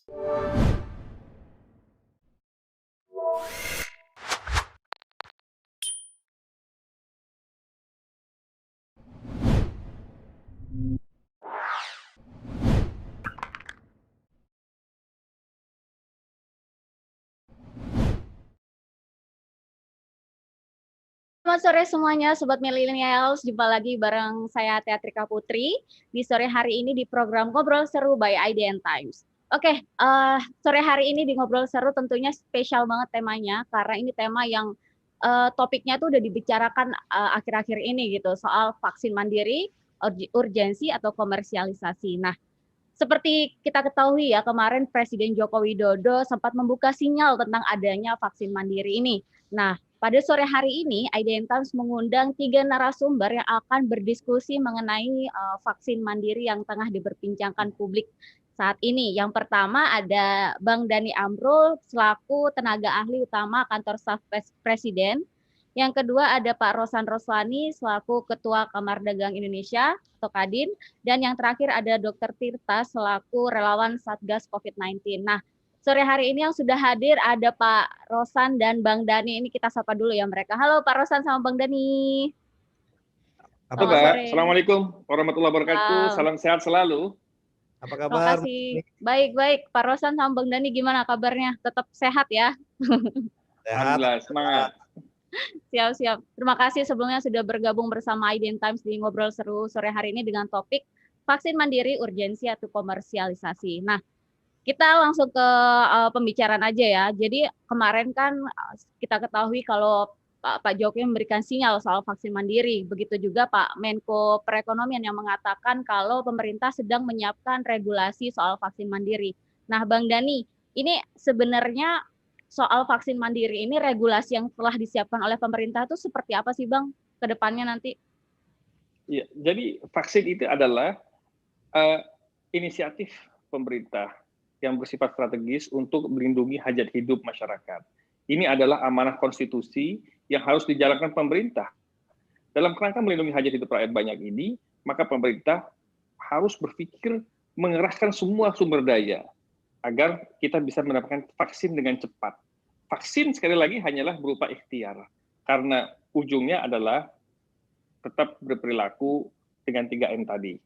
Selamat sore semuanya, Sobat Millennials. Jumpa lagi bareng saya Teatrika Putri di sore hari ini di program Ngobrol Seru by IDN Times. Oke, sore hari ini di Ngobrol Seru tentunya spesial banget temanya karena ini tema yang topiknya tuh udah dibicarakan akhir-akhir ini gitu, soal vaksin mandiri, urgensi atau komersialisasi. Nah, seperti kita ketahui ya, kemarin Presiden Joko Widodo sempat membuka sinyal tentang adanya vaksin mandiri ini. Nah, pada sore hari ini, IDN Times mengundang 3 narasumber yang akan berdiskusi mengenai vaksin mandiri yang tengah diperbincangkan publik saat ini. Yang pertama ada Bang Dhani Amrul selaku tenaga ahli utama kantor staf Presiden. Yang kedua ada Pak Rosan Roslani selaku Ketua Kamar Dagang Indonesia atau Kadin. Dan yang terakhir ada Dr. Tirta selaku relawan Satgas COVID-19. Nah, sore hari ini yang sudah hadir ada Pak Rosan dan Bang Dhani. Ini kita sapa dulu ya mereka. Halo Pak Rosan sama Bang Dhani. Halo Selamat Kak, sore. Assalamualaikum warahmatullahi wabarakatuh. Wow. Salam sehat selalu. Terima Apa kabar? kasih. Baik-baik. Pak Rosan sama Bang Dhani gimana kabarnya? Tetap sehat ya? Sehat. Alhamdulillah, semangat. Siap-siap. Terima kasih sebelumnya sudah bergabung bersama IDN Times di Ngobrol Seru sore hari ini dengan topik vaksin mandiri, urgensi atau komersialisasi. Nah, kita langsung ke pembicaraan aja ya. Jadi kemarin kan kita ketahui kalau Pak Jokowi memberikan sinyal soal vaksin mandiri. Begitu juga Pak Menko Perekonomian yang mengatakan kalau pemerintah sedang menyiapkan regulasi soal vaksin mandiri. Nah, Bang Dhani, ini sebenarnya soal vaksin mandiri ini regulasi yang telah disiapkan oleh pemerintah itu seperti apa sih Bang ke depannya nanti? Ya, jadi vaksin itu adalah inisiatif pemerintah yang bersifat strategis untuk melindungi hajat hidup masyarakat. Ini adalah amanah konstitusi yang harus dijalankan pemerintah. Dalam kerangka melindungi hajat hidup rakyat banyak ini, maka pemerintah harus berpikir mengerahkan semua sumber daya agar kita bisa mendapatkan vaksin dengan cepat. Vaksin sekali lagi hanyalah berupa ikhtiar, karena ujungnya adalah tetap berperilaku dengan 3M tadi.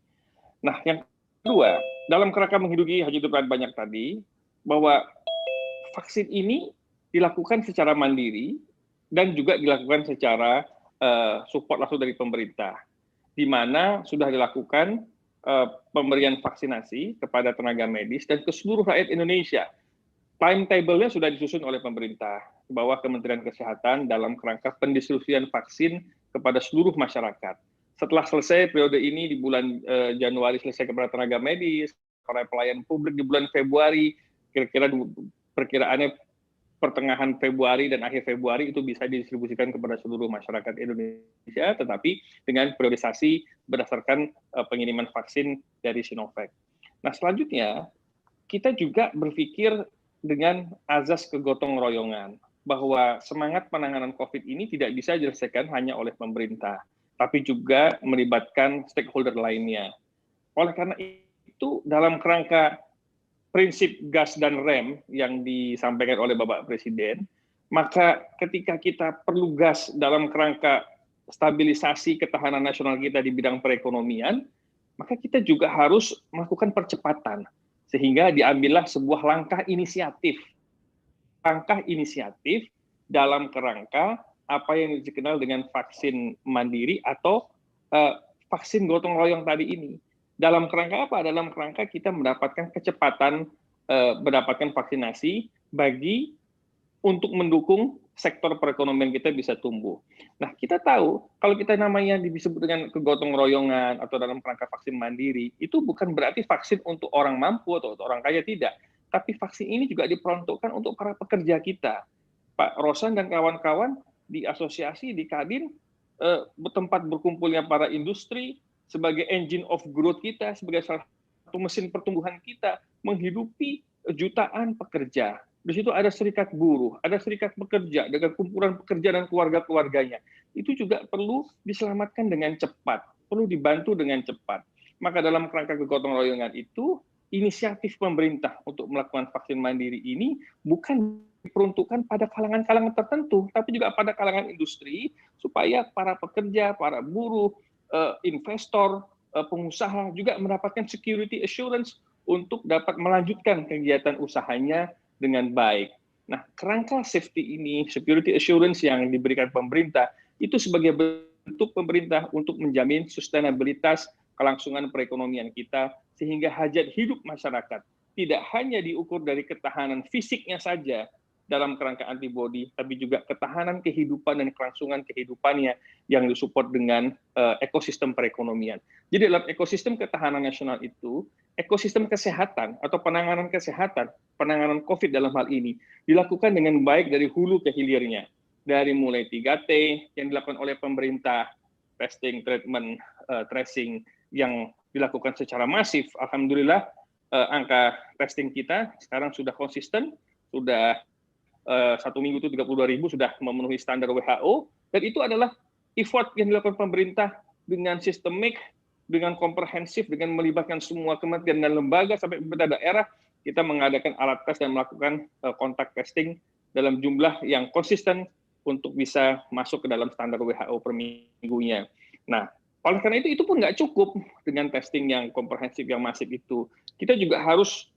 Nah, yang kedua, dalam kerangka menghidupi hajat hidup rakyat banyak tadi, bahwa vaksin ini dilakukan secara mandiri dan juga dilakukan secara support langsung dari pemerintah, di mana sudah dilakukan pemberian vaksinasi kepada tenaga medis dan ke seluruh rakyat Indonesia. Timetable-nya sudah disusun oleh pemerintah ke bawah Kementerian Kesehatan dalam kerangka pendistribusian vaksin kepada seluruh masyarakat. Setelah selesai periode ini di bulan Januari selesai kepada tenaga medis, para pelayan publik di bulan Februari, kira-kira perkiraannya pertengahan Februari dan akhir Februari itu bisa didistribusikan kepada seluruh masyarakat Indonesia, tetapi dengan priorisasi berdasarkan pengiriman vaksin dari Sinovac. Nah, selanjutnya kita juga berpikir dengan azas kegotong royongan, bahwa semangat penanganan COVID ini tidak bisa diselesaikan hanya oleh pemerintah, tapi juga melibatkan stakeholder lainnya. Oleh karena itu, dalam kerangka prinsip gas dan rem yang disampaikan oleh Bapak Presiden, maka ketika kita perlu gas dalam kerangka stabilisasi ketahanan nasional kita di bidang perekonomian, maka kita juga harus melakukan percepatan, sehingga diambillah sebuah langkah inisiatif dalam kerangka apa yang dikenal dengan vaksin mandiri atau vaksin gotong royong tadi ini. Dalam kerangka apa? Dalam kerangka kita mendapatkan kecepatan mendapatkan vaksinasi untuk mendukung sektor perekonomian kita bisa tumbuh. Nah, kita tahu kalau kita namanya disebut dengan kegotong royongan atau dalam kerangka vaksin mandiri, itu bukan berarti vaksin untuk orang mampu atau orang kaya, tidak. Tapi vaksin ini juga diperuntukkan untuk para pekerja kita. Pak Rosan dan kawan-kawan di asosiasi, di Kadin, tempat berkumpulnya para industri, sebagai engine of growth kita, sebagai salah satu mesin pertumbuhan kita, menghidupi jutaan pekerja. Di situ ada serikat buruh, ada serikat pekerja, dengan kumpulan pekerja dan keluarga-keluarganya. Itu juga perlu diselamatkan dengan cepat, perlu dibantu dengan cepat. Maka dalam kerangka kegotong royongan itu, inisiatif pemerintah untuk melakukan vaksin mandiri ini bukan diperuntukkan pada kalangan-kalangan tertentu, tapi juga pada kalangan industri, supaya para pekerja, para buruh, investor, pengusaha juga mendapatkan security assurance untuk dapat melanjutkan kegiatan usahanya dengan baik. Nah, kerangka safety ini, security assurance yang diberikan pemerintah, itu sebagai bentuk pemerintah untuk menjamin sustainabilitas kelangsungan perekonomian kita, sehingga hajat hidup masyarakat tidak hanya diukur dari ketahanan fisiknya saja dalam kerangka antibodi, tapi juga ketahanan kehidupan dan kelangsungan kehidupannya yang disupport dengan ekosistem perekonomian. Jadi dalam ekosistem ketahanan nasional itu, ekosistem kesehatan atau penanganan kesehatan, penanganan COVID dalam hal ini, dilakukan dengan baik dari hulu ke hilirnya. Dari mulai 3T yang dilakukan oleh pemerintah, testing, treatment, tracing, yang dilakukan secara masif. Alhamdulillah angka testing kita sekarang sudah konsisten, sudah 1 minggu itu 32.000 sudah memenuhi standar WHO, dan itu adalah effort yang dilakukan pemerintah dengan sistemik, dengan komprehensif, dengan melibatkan semua kementerian dan lembaga sampai pemerintah daerah. Kita mengadakan alat tes dan melakukan kontak testing dalam jumlah yang konsisten untuk bisa masuk ke dalam standar WHO per minggunya. Nah, oleh karena itu pun nggak cukup dengan testing yang komprehensif, yang masif itu. Kita juga harus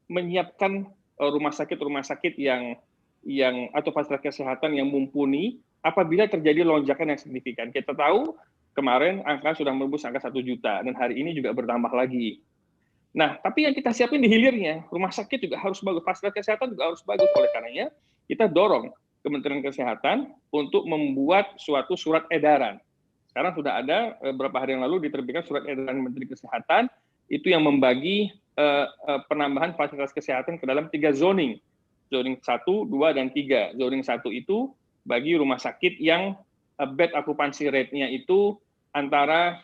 menyiapkan rumah sakit yang atau fasilitas kesehatan yang mumpuni apabila terjadi lonjakan yang signifikan. Kita tahu kemarin angka sudah menembus angka 1 juta, dan hari ini juga bertambah lagi. Nah, tapi yang kita siapin di hilirnya, rumah sakit juga harus bagus, fasilitas kesehatan juga harus bagus. Oleh karenanya, kita dorong Kementerian Kesehatan untuk membuat suatu surat edaran. Sekarang sudah ada, beberapa hari yang lalu diterbitkan surat edaran Menteri Kesehatan, itu yang membagi penambahan fasilitas kesehatan ke dalam 3 zoning. Zoning 1, 2, dan 3. Zoning 1 itu bagi rumah sakit yang bed occupancy rate-nya itu antara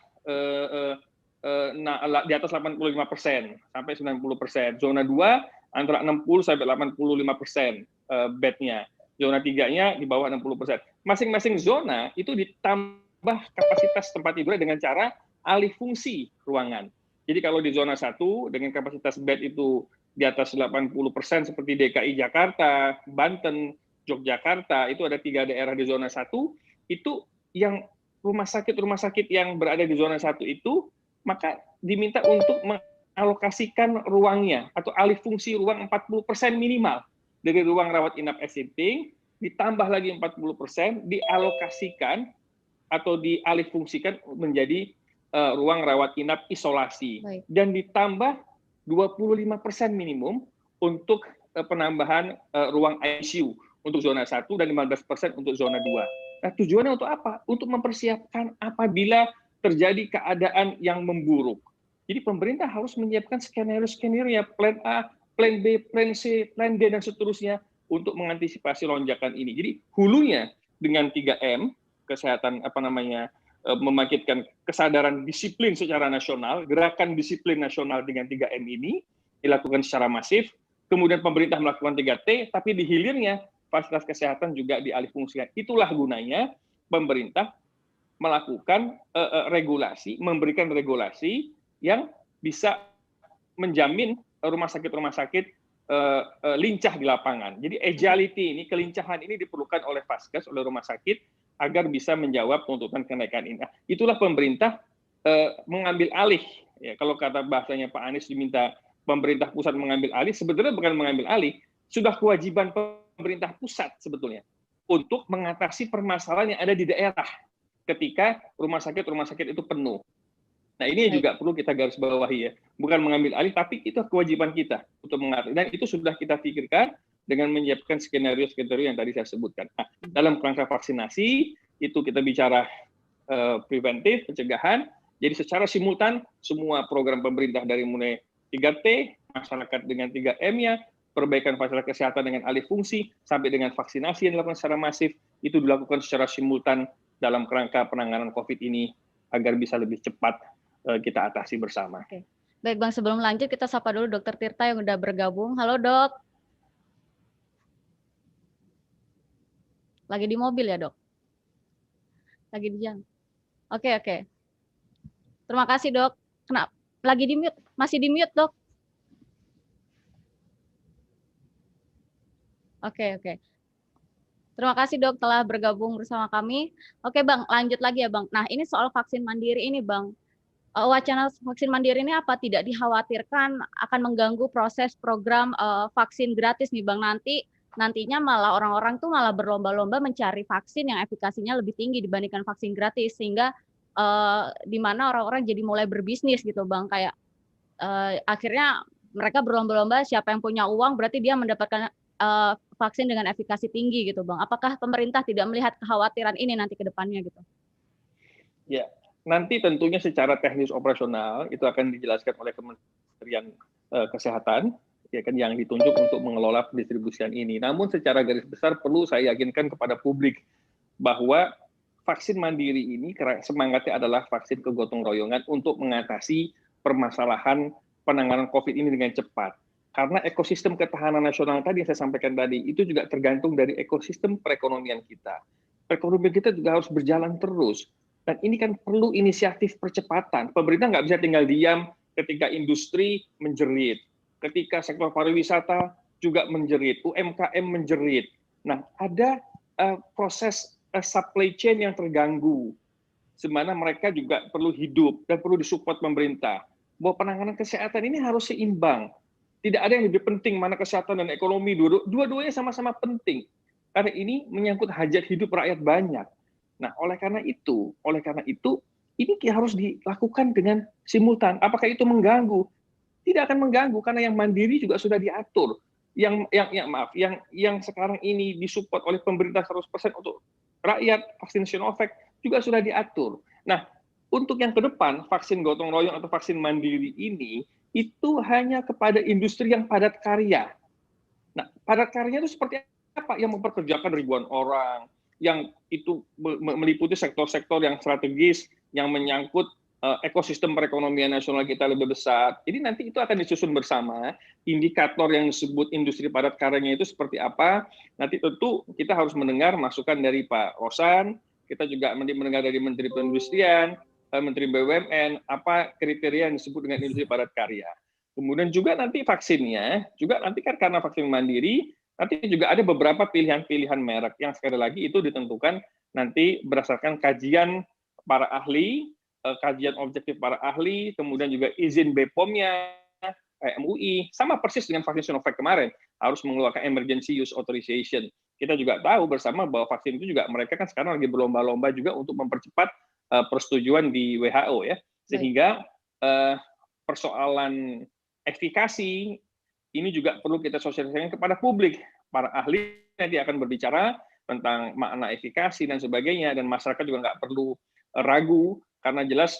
di atas 85% sampai 90%. Zona 2 antara 60 sampai 85% bednya. Zona 3-nya di bawah 60%. Masing-masing zona itu ditambah kapasitas tempat tidurnya dengan cara alih fungsi ruangan. Jadi kalau di zona 1 dengan kapasitas bed itu di atas 80% seperti DKI Jakarta, Banten, Yogyakarta, itu ada 3 daerah di zona 1, itu yang rumah sakit yang berada di zona 1 itu, maka diminta untuk mengalokasikan ruangnya atau alih fungsi ruang 40% minimal. Dari ruang rawat inap existing, ditambah lagi 40%, dialokasikan atau dialih fungsikan menjadi ruang rawat inap isolasi. Baik. Dan ditambah 25% minimum untuk penambahan ruang ICU untuk zona 1 dan 15% untuk zona 2. Nah, tujuannya untuk apa? Untuk mempersiapkan apabila terjadi keadaan yang memburuk. Jadi pemerintah harus menyiapkan skenario-skenario, plan A, plan B, plan C, plan D, dan seterusnya untuk mengantisipasi lonjakan ini. Jadi hulunya dengan 3M, kesehatan membangkitkan kesadaran disiplin secara nasional, gerakan disiplin nasional dengan 3M ini dilakukan secara masif, kemudian pemerintah melakukan 3T, tapi di hilirnya fasilitas kesehatan juga dialihfungsikan. Itulah gunanya pemerintah melakukan regulasi, memberikan regulasi yang bisa menjamin rumah sakit lincah di lapangan. Jadi agility ini, kelincahan ini diperlukan oleh Vaskes, oleh rumah sakit, agar bisa menjawab tuntutan kenaikan ini. Itulah pemerintah mengambil alih. Ya, kalau kata bahasanya Pak Anies diminta pemerintah pusat mengambil alih, sebetulnya bukan mengambil alih, sudah kewajiban pemerintah pusat sebetulnya untuk mengatasi permasalahan yang ada di daerah ketika rumah sakit itu penuh. Nah, ini juga perlu kita garis bawahi ya. Bukan mengambil alih, tapi itu kewajiban kita untuk mengatur. Dan itu sudah kita pikirkan dengan menyiapkan skenario-skenario yang tadi saya sebutkan. Nah, dalam kerangka vaksinasi, itu kita bicara preventif, pencegahan. Jadi secara simultan, semua program pemerintah dari mulai 3T, masyarakat dengan 3M-nya, perbaikan fasilitas kesehatan dengan alih fungsi, sampai dengan vaksinasi yang dilakukan secara masif, itu dilakukan secara simultan dalam kerangka penanganan COVID ini, agar bisa lebih cepat kita atasi bersama. Oke. Baik Bang, sebelum lanjut kita sapa dulu Dr. Tirta yang udah bergabung. Halo Dok. Lagi di mobil ya Dok? Lagi di jalan. Oke. Terima kasih Dok. Kenapa? Lagi di mute? Masih di mute Dok? Oke, oke. Terima kasih Dok telah bergabung bersama kami. Oke Bang, lanjut lagi ya Bang. Nah ini soal vaksin mandiri ini Bang. Wacana vaksin mandiri ini apa tidak dikhawatirkan akan mengganggu proses program vaksin gratis nih Bang, nantinya malah orang-orang tuh malah berlomba-lomba mencari vaksin yang efikasinya lebih tinggi dibandingkan vaksin gratis, sehingga di mana orang-orang jadi mulai berbisnis gitu Bang, kayak akhirnya mereka berlomba-lomba siapa yang punya uang berarti dia mendapatkan vaksin dengan efikasi tinggi gitu Bang. Apakah pemerintah tidak melihat kekhawatiran ini nanti ke depannya gitu? Ya, nanti tentunya secara teknis operasional itu akan dijelaskan oleh Kementerian Kesehatan, ya kan, yang ditunjuk untuk mengelola pendistribusian ini. Namun secara garis besar perlu saya yakinkan kepada publik bahwa vaksin mandiri ini semangatnya adalah vaksin kegotong royongan untuk mengatasi permasalahan penanganan COVID ini dengan cepat. Karena ekosistem ketahanan nasional tadi yang saya sampaikan tadi, itu juga tergantung dari ekosistem perekonomian kita. Perekonomian kita juga harus berjalan terus. Dan ini kan perlu inisiatif percepatan. Pemerintah nggak bisa tinggal diam ketika industri menjerit, ketika sektor pariwisata juga menjerit, UMKM menjerit. Nah, ada proses supply chain yang terganggu, semana mereka juga perlu hidup dan perlu disupport pemerintah. Bahwa penanganan kesehatan ini harus seimbang. Tidak ada yang lebih penting mana kesehatan dan ekonomi, dua-duanya sama-sama penting. Karena ini menyangkut hajat hidup rakyat banyak. Nah, oleh karena itu ini harus dilakukan dengan simultan. Apakah itu mengganggu? Tidak akan mengganggu karena yang mandiri juga sudah diatur. Yang sekarang ini disupport oleh pemerintah 100% untuk rakyat, vaksin Sinovac juga sudah diatur. Nah, untuk yang ke depan, vaksin gotong royong atau vaksin mandiri ini itu hanya kepada industri yang padat karya. Nah, padat karya itu seperti apa? Yang mempekerjakan ribuan orang, yang itu meliputi sektor-sektor yang strategis, yang menyangkut ekosistem perekonomian nasional kita lebih besar. Jadi nanti itu akan disusun bersama, indikator yang disebut industri padat karyanya itu seperti apa. Nanti tentu kita harus mendengar masukan dari Pak Rosan, kita juga mendengar dari Menteri Perindustrian, Menteri BUMN, apa kriteria yang disebut dengan industri padat karya. Kemudian juga nanti vaksinnya, juga nanti kan karena vaksin mandiri, nanti juga ada beberapa pilihan-pilihan merek yang sekali lagi itu ditentukan nanti berdasarkan kajian para ahli, kajian objektif para ahli, kemudian juga izin BPOM-nya, MUI, sama persis dengan vaksin Sinovac kemarin, harus mengeluarkan emergency use authorization. Kita juga tahu bersama bahwa vaksin itu juga mereka kan sekarang lagi berlomba-lomba juga untuk mempercepat persetujuan di WHO ya, sehingga persoalan efikasi ini juga perlu kita sosialisasikan kepada publik. Para ahli nanti akan berbicara tentang makna efikasi dan sebagainya, dan masyarakat juga nggak perlu ragu karena jelas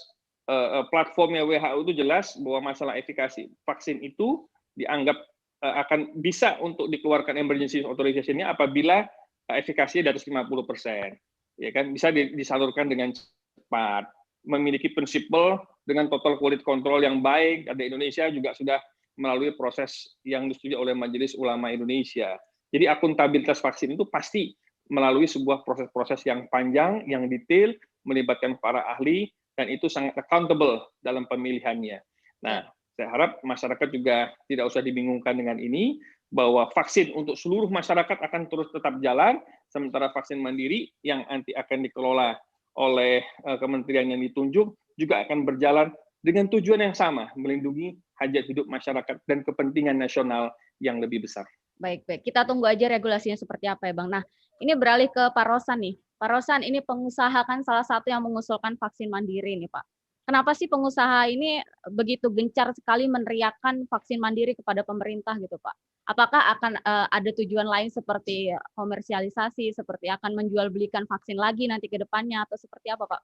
platformnya WHO itu jelas bahwa masalah efikasi vaksin itu dianggap akan bisa untuk dikeluarkan emergency authorization-nya apabila efikasinya di atas 50%. Ya kan, bisa disalurkan dengan cepat, memiliki prinsipal dengan total quality control yang baik. Ada Indonesia juga sudah melalui proses yang disetujui oleh Majelis Ulama Indonesia. Jadi akuntabilitas vaksin itu pasti melalui sebuah proses-proses yang panjang, yang detail, melibatkan para ahli, dan itu sangat accountable dalam pemilihannya. Nah, saya harap masyarakat juga tidak usah dibingungkan dengan ini, bahwa vaksin untuk seluruh masyarakat akan terus tetap jalan, sementara vaksin mandiri yang nanti akan dikelola oleh kementerian yang ditunjuk juga akan berjalan dengan tujuan yang sama, melindungi hajat hidup masyarakat dan kepentingan nasional yang lebih besar. Baik, baik. Kita tunggu aja regulasinya seperti apa ya Bang. Nah, ini beralih ke Pak Rosan nih. Pak Rosan, ini pengusaha kan salah satu yang mengusulkan vaksin mandiri nih Pak. Kenapa sih pengusaha ini begitu gencar sekali meneriakkan vaksin mandiri kepada pemerintah gitu Pak? Apakah akan ada tujuan lain seperti komersialisasi, seperti akan menjual belikan vaksin lagi nanti ke depannya, atau seperti apa Pak?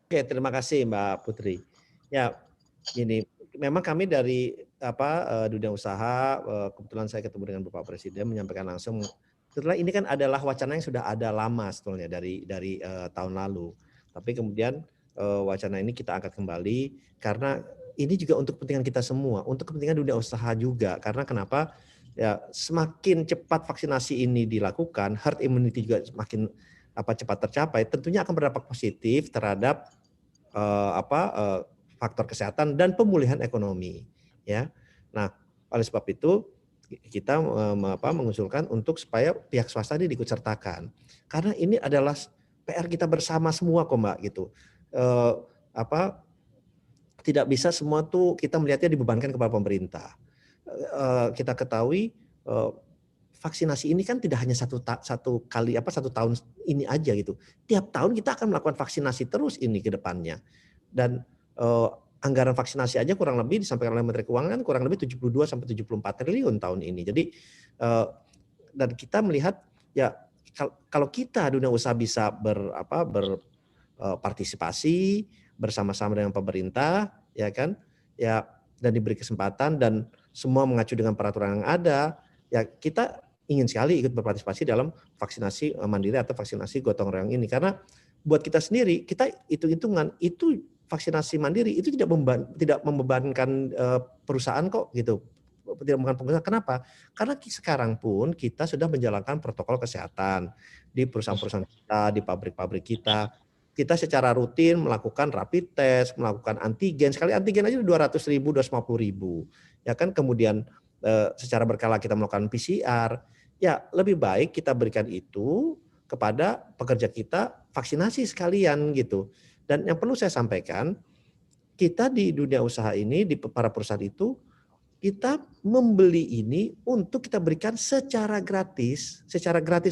Oke, terima kasih Mbak Putri. Ya, gini, memang kami dari dunia usaha, kebetulan saya ketemu dengan Bapak Presiden menyampaikan langsung, setelah ini kan adalah wacana yang sudah ada lama sebetulnya dari tahun lalu. Tapi kemudian wacana ini kita angkat kembali karena ini juga untuk kepentingan kita semua, untuk kepentingan dunia usaha juga. Karena kenapa? Ya, semakin cepat vaksinasi ini dilakukan, herd immunity juga semakin cepat tercapai, tentunya akan berdampak positif terhadap faktor kesehatan dan pemulihan ekonomi, ya. Nah, oleh sebab itu kita mengusulkan untuk supaya pihak swasta ini diikut sertakan. Karena ini adalah PR kita bersama semua kok Mbak gitu. Tidak bisa semua tuh kita melihatnya dibebankan kepada pemerintah. Kita ketahui vaksinasi ini kan tidak hanya satu tahun ini aja gitu. Tiap tahun kita akan melakukan vaksinasi terus ini ke depannya. Dan anggaran vaksinasi aja kurang lebih disampaikan oleh Menteri Keuangan kurang lebih 72 sampai 74 triliun tahun ini. Jadi dan kita melihat ya kalau kita dunia usaha bisa berpartisipasi bersama-sama dengan pemerintah, ya kan, ya, dan diberi kesempatan dan semua mengacu dengan peraturan yang ada, ya kita ingin sekali ikut berpartisipasi dalam vaksinasi mandiri atau vaksinasi gotong royong ini, karena buat kita sendiri kita hitung-hitungan itu vaksinasi mandiri itu tidak membebankan perusahaan kok gitu, tidak membebankan pengusaha. Kenapa? Karena sekarang pun kita sudah menjalankan protokol kesehatan di perusahaan-perusahaan kita, di pabrik-pabrik kita. Kita secara rutin melakukan rapid test, melakukan antigen, sekali antigen aja 200.000, 250.000. Ya kan, kemudian secara berkala kita melakukan PCR. Ya, lebih baik kita berikan itu kepada pekerja kita vaksinasi sekalian gitu. Dan yang perlu saya sampaikan, kita di dunia usaha ini, di para perusahaan itu, kita membeli ini untuk kita berikan secara gratis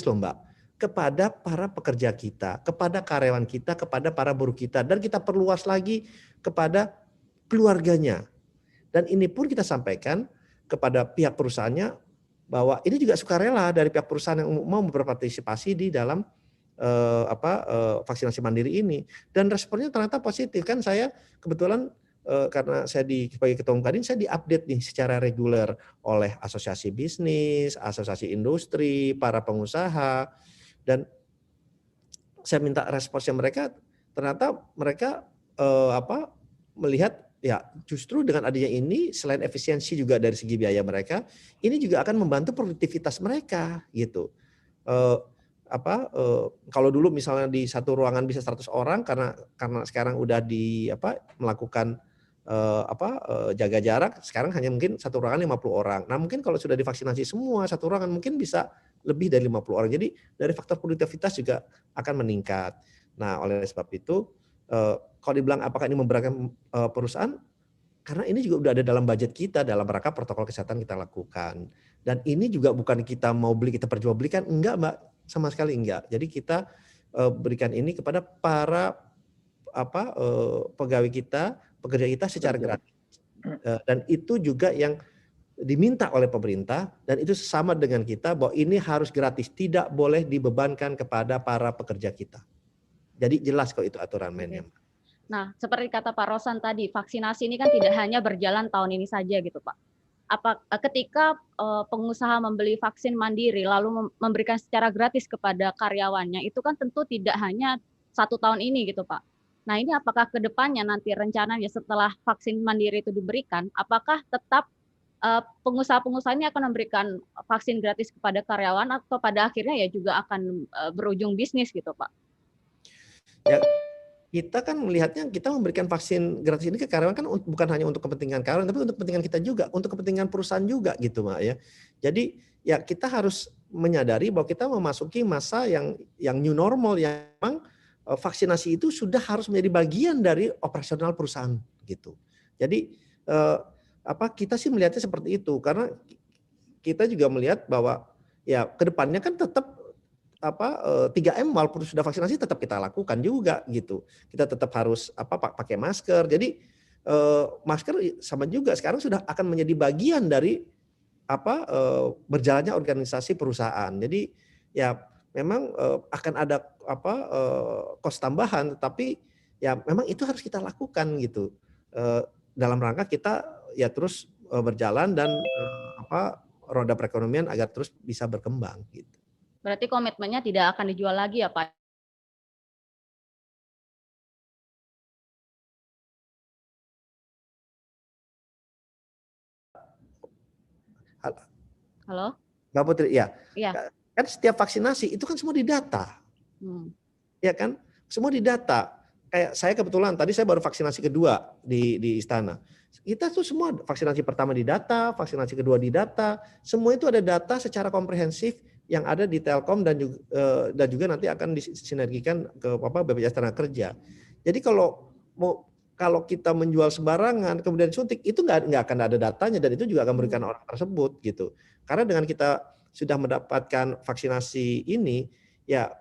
loh Mbak, kepada para pekerja kita, kepada karyawan kita, kepada para buruh kita, dan kita perluas lagi kepada keluarganya. Dan ini pun kita sampaikan kepada pihak perusahaannya bahwa ini juga sukarela dari pihak perusahaan yang mau berpartisipasi di dalam vaksinasi mandiri ini. Dan responnya ternyata positif. Kan saya kebetulan karena saya sebagai ketua umum Kadin, saya diupdate nih secara reguler oleh asosiasi bisnis, asosiasi industri, para pengusaha. Dan saya minta responsnya mereka, ternyata mereka melihat ya justru dengan adanya ini selain efisiensi juga dari segi biaya mereka, ini juga akan membantu produktivitas mereka gitu. Kalau dulu misalnya di satu ruangan bisa 100 orang karena sekarang udah melakukan jaga jarak, sekarang hanya mungkin satu ruangan 50 orang. Nah mungkin kalau sudah divaksinasi semua satu ruangan mungkin bisa lebih dari 50 orang. Jadi dari faktor produktivitas juga akan meningkat. Nah oleh sebab itu kalau dibilang apakah ini memberatkan perusahaan, karena ini juga udah ada dalam budget kita, dalam rangka protokol kesehatan kita lakukan. Dan ini juga bukan kita mau beli, kita perjualbelikan, enggak Mbak, sama sekali enggak. Jadi kita berikan ini kepada para pegawai kita, pekerja kita secara gratis. Dan itu juga yang diminta oleh pemerintah, dan itu sama dengan kita bahwa ini harus gratis, tidak boleh dibebankan kepada para pekerja kita. Jadi jelas kok itu aturan mainnya. Nah, seperti kata Pak Rosan tadi, vaksinasi ini kan tidak hanya berjalan tahun ini saja gitu Pak. Ketika pengusaha membeli vaksin mandiri lalu memberikan secara gratis kepada karyawannya, itu kan tentu tidak hanya 1 tahun ini gitu Pak. Nah ini apakah ke depannya nanti rencananya setelah vaksin mandiri itu diberikan, apakah tetap pengusaha-pengusaha ini akan memberikan vaksin gratis kepada karyawan atau pada akhirnya ya juga akan berujung bisnis gitu Pak? Ya, kita kan melihatnya kita memberikan vaksin gratis ini ke karyawan kan bukan hanya untuk kepentingan karyawan, tapi untuk kepentingan kita juga, untuk kepentingan perusahaan juga gitu Mbak ya. Jadi ya kita harus menyadari bahwa kita memasuki masa yang new normal, yang memang vaksinasi itu sudah harus menjadi bagian dari operasional perusahaan gitu. Jadi kita sih melihatnya seperti itu, karena kita juga melihat bahwa ya kedepannya kan tetap 3M walaupun sudah vaksinasi tetap kita lakukan juga gitu. Kita tetap harus pakai masker. Jadi masker sama juga sekarang sudah akan menjadi bagian dari berjalannya organisasi perusahaan. Jadi ya memang akan ada kos tambahan, tetapi ya memang itu harus kita lakukan gitu. Dalam rangka kita ya terus berjalan dan roda perekonomian agar terus bisa berkembang gitu. Berarti komitmennya tidak akan dijual lagi ya Pak? Halo? Mbak Putri, ya. Iya. Kan setiap vaksinasi itu kan semua didata. Ya kan? Semua didata. kayak saya kebetulan tadi saya baru vaksinasi kedua di istana. Kita tuh semua vaksinasi pertama di data, vaksinasi kedua di data, semua itu ada data secara komprehensif yang ada di Telkom dan juga nanti akan disinergikan ke BPJS Tenaga Kerja. Jadi kalau kita menjual sembarangan kemudian suntik itu nggak akan ada datanya dan itu juga akan merugikan orang tersebut gitu. Karena dengan kita sudah mendapatkan vaksinasi ini ya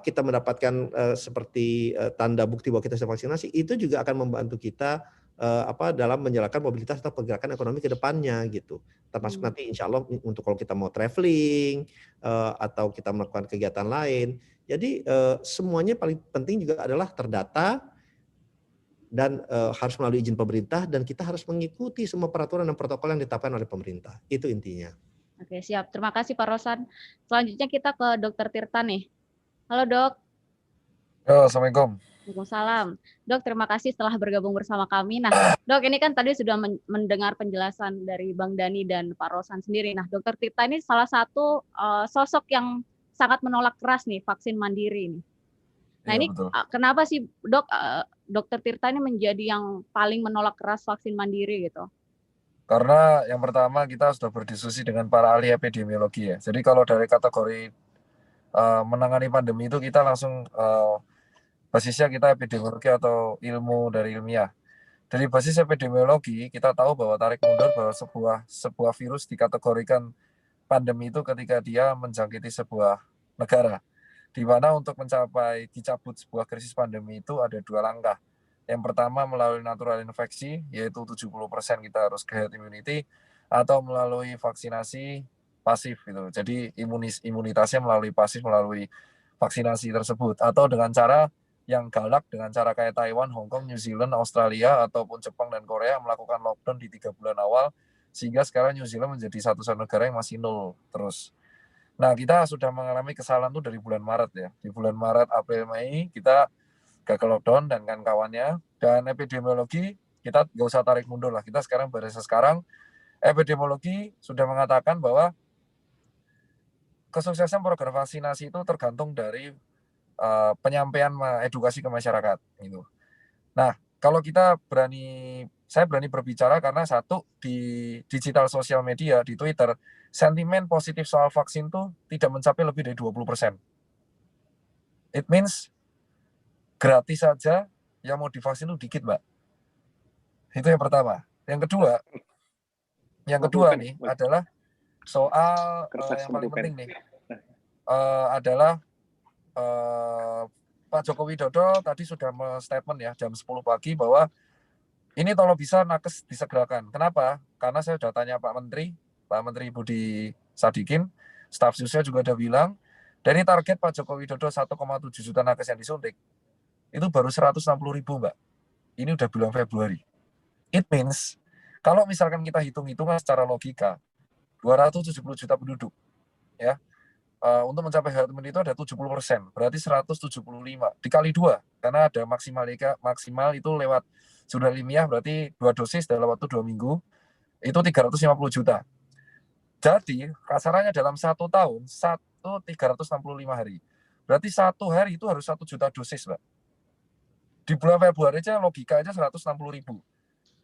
kita mendapatkan seperti tanda bukti bahwa kita sudah vaksinasi itu juga akan membantu kita dalam menjalankan mobilitas atau pergerakan ekonomi ke depannya gitu. Termasuk nanti insya Allah untuk kalau kita mau traveling atau kita melakukan kegiatan lain. Jadi semuanya paling penting juga adalah terdata dan harus melalui izin pemerintah dan kita harus mengikuti semua peraturan dan protokol yang ditetapkan oleh pemerintah. Itu intinya. Oke, siap. Terima kasih Pak Rosan. Selanjutnya kita ke Dr. Tirta nih. Halo Dok. Halo, Assalamualaikum. Waalaikumsalam. Dok, terima kasih telah bergabung bersama kami. Nah, Dok, ini kan tadi sudah mendengar penjelasan dari Bang Dhani dan Pak Rosan sendiri. Nah, Dr. Tirta ini salah satu sosok yang sangat menolak keras nih vaksin mandiri ini. Nah, ini betul. Kenapa sih Dok, Dr. Tirta ini menjadi yang paling menolak keras vaksin mandiri gitu? Karena yang pertama kita sudah berdiskusi dengan para ahli epidemiologi ya. Jadi kalau dari kategori menangani pandemi itu kita langsung basisnya kita epidemiologi atau ilmu dari ilmiah. Dari basis epidemiologi kita tahu bahwa tarik mundur bahwa sebuah virus dikategorikan pandemi itu ketika dia menjangkiti sebuah negara. Di mana untuk mencapai dicabut sebuah krisis pandemi itu ada 2 langkah. Yang pertama melalui natural infeksi, yaitu 70% kita harus ke herd immunity, atau melalui vaksinasi pasif gitu. Jadi imunitasnya melalui pasif, melalui vaksinasi tersebut. Atau dengan cara yang galak, dengan cara kayak Taiwan, Hong Kong, New Zealand, Australia, ataupun Jepang dan Korea melakukan lockdown di 3 bulan awal, sehingga sekarang New Zealand menjadi satu-satunya negara yang masih 0 terus. Nah, kita sudah mengalami kesalahan itu dari bulan Maret ya. Di bulan Maret, April, Mei, kita gagal lockdown dan kawan-kawannya. Dan epidemiologi, kita nggak usah tarik mundur lah. Kita sekarang epidemiologi sudah mengatakan bahwa kesuksesan program vaksinasi itu tergantung dari penyampaian edukasi ke masyarakat gitu. Nah, kalau saya berani berbicara karena satu di digital sosial media, di Twitter, sentimen positif soal vaksin itu tidak mencapai lebih dari 20%. It means gratis saja yang mau divaksin itu dikit, Mbak. Itu yang pertama. Yang kedua nih adalah soal yang paling penting nih adalah Pak Joko Widodo tadi sudah statement ya jam 10 pagi bahwa ini kalau bisa nakes disegerakan. Kenapa? Karena saya sudah tanya Pak Menteri Budi Sadikin, staf susnya juga udah bilang, dari target Pak Joko Widodo 1,7 juta nakes yang disuntik, itu baru 160.000 Mbak. Ini udah bulan Februari. It means, kalau misalkan kita hitung-hitungan secara logika, 270 juta penduduk, ya, untuk mencapai herd immunity itu ada 70%, berarti 175 dikali 2 karena ada maksimal itu lewat sudah ilmiah, berarti 2 dosis dalam waktu 2 minggu itu 350 juta. Jadi kasarannya dalam 1 tahun 365 hari, berarti 1 hari itu harus 1 juta dosis, Mbak. Di bulan Februari aja logika aja 160.000.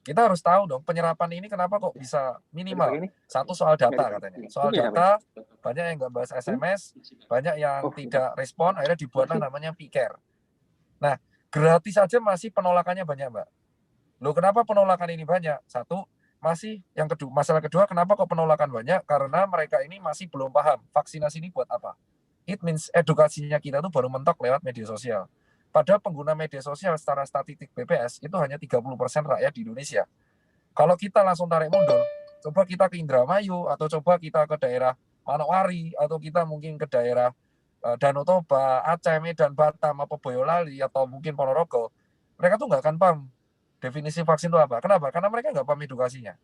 Kita harus tahu dong penyerapan ini kenapa kok bisa minimal. Satu soal data katanya. Soal data, banyak yang nggak bahas SMS, banyak yang tidak respon, akhirnya dibuatlah namanya P-Care. Nah, gratis saja masih penolakannya banyak, Mbak. Loh, kenapa penolakan ini banyak? Satu, masalah kedua, kenapa kok penolakan banyak? Karena mereka ini masih belum paham vaksinasi ini buat apa. It means edukasinya kita tuh baru mentok lewat media sosial. Padahal pengguna media sosial secara statistik BPS itu hanya 30% rakyat di Indonesia. Kalau kita langsung tarik mundur, coba kita ke Indramayu, atau coba kita ke daerah Manokwari, atau kita mungkin ke daerah Danau Toba, Aceh, Medan, Batam, apa Boyolali, atau mungkin Ponorogo, mereka tuh nggak akan paham definisi vaksin itu apa. Kenapa? Karena mereka nggak paham edukasinya.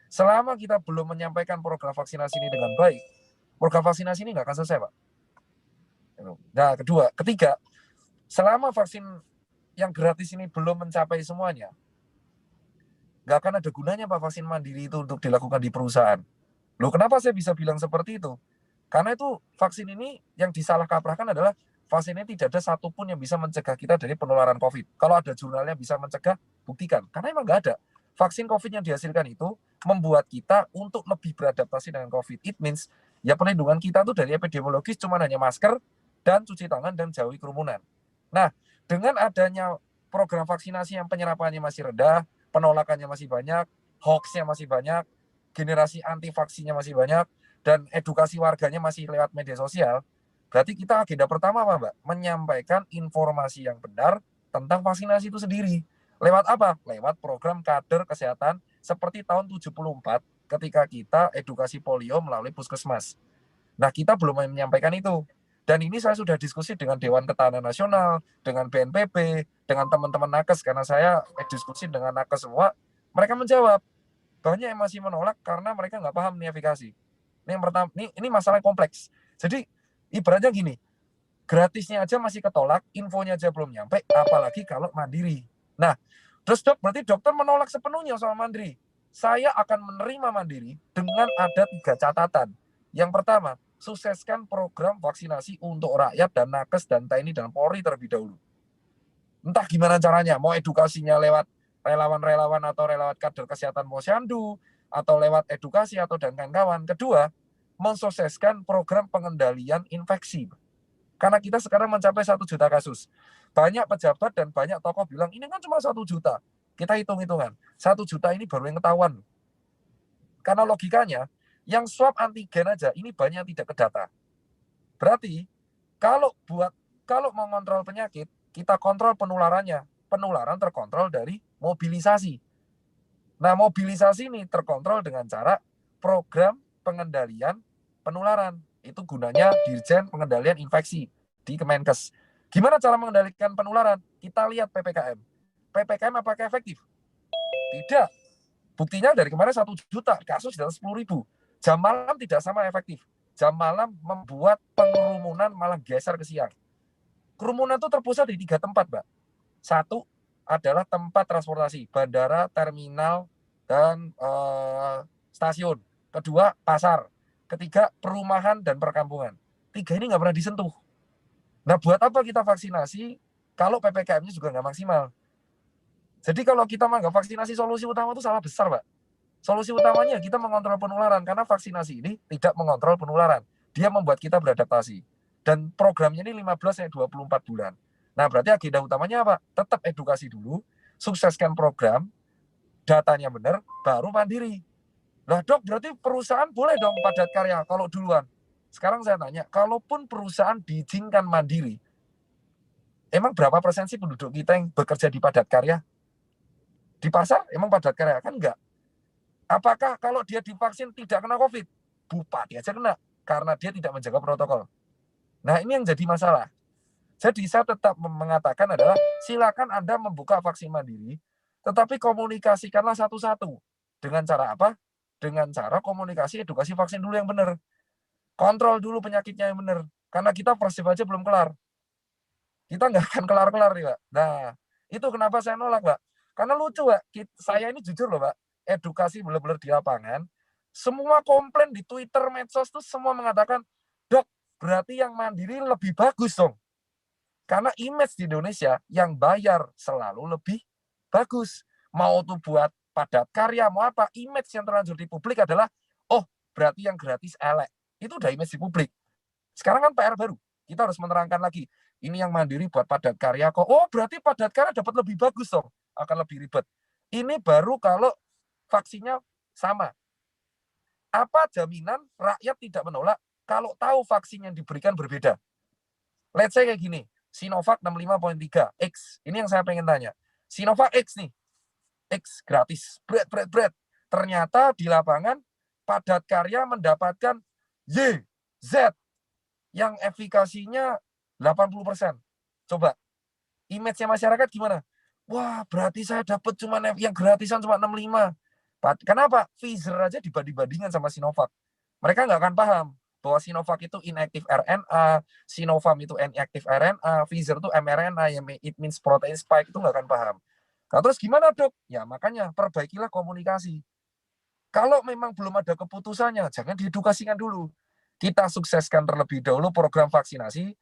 Selama kita belum menyampaikan program vaksinasi ini dengan baik, program vaksinasi ini nggak akan selesai, Pak. Nah, ketiga, selama vaksin yang gratis ini belum mencapai semuanya, nggak akan ada gunanya Pak vaksin mandiri itu untuk dilakukan di perusahaan. Loh, kenapa saya bisa bilang seperti itu? Karena itu vaksin ini yang disalah kaprahkan adalah vaksin ini tidak ada satupun yang bisa mencegah kita dari penularan COVID. Kalau ada jurnalnya bisa mencegah, buktikan. Karena emang nggak ada. Vaksin COVID yang dihasilkan itu membuat kita untuk lebih beradaptasi dengan COVID. It means, ya perlindungan kita tuh dari epidemiologis cuma hanya masker, dan cuci tangan, dan jauhi kerumunan. Nah, dengan adanya program vaksinasi yang penyerapannya masih rendah, penolakannya masih banyak, hoax-nya masih banyak, generasi anti vaksinnya masih banyak, dan edukasi warganya masih lewat media sosial, berarti kita agenda pertama apa, Mbak? Menyampaikan informasi yang benar tentang vaksinasi itu sendiri. Lewat apa? Lewat program kader kesehatan seperti tahun 74 ketika kita edukasi polio melalui puskesmas. Nah, kita belum menyampaikan itu. Dan ini saya sudah diskusi dengan Dewan Ketahanan Nasional, dengan BNPB, dengan teman-teman nakes, karena saya diskusi dengan nakes semua, mereka menjawab. Banyak yang masih menolak karena mereka nggak paham nih efikasi. Ini yang pertama, ini masalah kompleks. Jadi ibaratnya gini, gratisnya aja masih ketolak, infonya aja belum nyampe, apalagi kalau mandiri. Nah, terus dok, berarti dokter menolak sepenuhnya soal mandiri. Saya akan menerima mandiri dengan ada 3 catatan. Yang pertama, sukseskan program vaksinasi untuk rakyat dan nakes dan TNI dan Polri terlebih dahulu. Entah gimana caranya, mau edukasinya lewat relawan-relawan atau relawan kader kesehatan posyandu, atau lewat edukasi atau dan kawan-kawan. Kedua, mensukseskan program pengendalian infeksi. Karena kita sekarang mencapai 1 juta kasus. Banyak pejabat dan banyak tokoh bilang, ini kan cuma 1 juta. Kita hitung-hitungan, 1 juta ini baru yang ketahuan. Karena logikanya, yang swab antigen aja, ini banyak yang tidak kedata. Berarti, kalau mengontrol penyakit, kita kontrol penularannya. Penularan terkontrol dari mobilisasi. Nah, mobilisasi ini terkontrol dengan cara program pengendalian penularan. Itu gunanya Dirjen Pengendalian Infeksi di Kemenkes. Gimana cara mengendalikan penularan? Kita lihat PPKM. PPKM apakah efektif? Tidak. Buktinya dari kemarin 1 juta, kasus dalam 10.000. Jam malam tidak sama efektif. Jam malam membuat pengerumunan malah geser ke siang. Kerumunan itu terpusat di 3 tempat, Mbak. 1 adalah tempat transportasi, bandara, terminal, dan stasiun. Kedua, pasar. Ketiga, perumahan dan perkampungan. 3 ini nggak pernah disentuh. Nah, buat apa kita vaksinasi kalau PPKM-nya juga nggak maksimal? Jadi kalau kita menganggap vaksinasi solusi utama itu salah besar, Pak. Solusi utamanya kita mengontrol penularan, karena vaksinasi ini tidak mengontrol penularan. Dia membuat kita beradaptasi. Dan programnya ini 15-24 bulan. Nah, berarti agenda utamanya apa? Tetap edukasi dulu, sukseskan program, datanya benar, baru mandiri. Lah dok, berarti perusahaan boleh dong padat karya kalau duluan. Sekarang saya tanya, kalaupun perusahaan diizinkan mandiri, emang berapa persen sih penduduk kita yang bekerja di padat karya? Di pasar emang padat karya? Kan enggak. Apakah kalau dia divaksin tidak kena COVID? Bupati aja kena, karena dia tidak menjaga protokol. Nah, ini yang jadi masalah. Jadi saya tetap mengatakan adalah silakan Anda membuka vaksin mandiri, tetapi komunikasikanlah satu-satu. Dengan cara apa? Dengan cara komunikasi edukasi vaksin dulu yang benar. Kontrol dulu penyakitnya yang benar. Karena kita persif aja belum kelar. Kita nggak akan kelar-kelar nih, Pak. Nah, itu kenapa saya nolak, Pak. Karena lucu, Pak. Saya ini jujur loh, Pak. Edukasi benar-benar di lapangan. Semua komplain di Twitter, medsos itu semua mengatakan, dok, berarti yang mandiri lebih bagus dong. Karena image di Indonesia yang bayar selalu lebih bagus. Mau tuh buat padat karya, mau apa, image yang terlanjur di publik adalah, oh berarti yang gratis elek. Itu udah image di publik. Sekarang kan PR baru. Kita harus menerangkan lagi. Ini yang mandiri buat padat karya kok. Oh berarti padat karya dapat lebih bagus dong. Akan lebih ribet. Ini baru kalau vaksinnya sama. Apa jaminan rakyat tidak menolak kalau tahu vaksin yang diberikan berbeda? Let's say kayak gini. Sinovac 65.3 X. Ini yang saya pengen tanya. Sinovac X nih. X gratis. Bread. Ternyata di lapangan padat karya mendapatkan Y, Z yang efikasinya 80%. Coba. Image-nya masyarakat gimana? Wah, berarti saya dapat cuma yang gratisan cuma 65. Kenapa? Pfizer aja dibanding-bandingkan sama Sinovac. Mereka nggak akan paham bahwa Sinovac itu inactive RNA, Sinovac itu inactive RNA, Pfizer itu mRNA, yang it means protein spike, itu nggak akan paham. Nah, terus gimana dok? Ya makanya perbaikilah komunikasi. Kalau memang belum ada keputusannya, jangan diedukasikan dulu. Kita sukseskan terlebih dahulu program vaksinasi,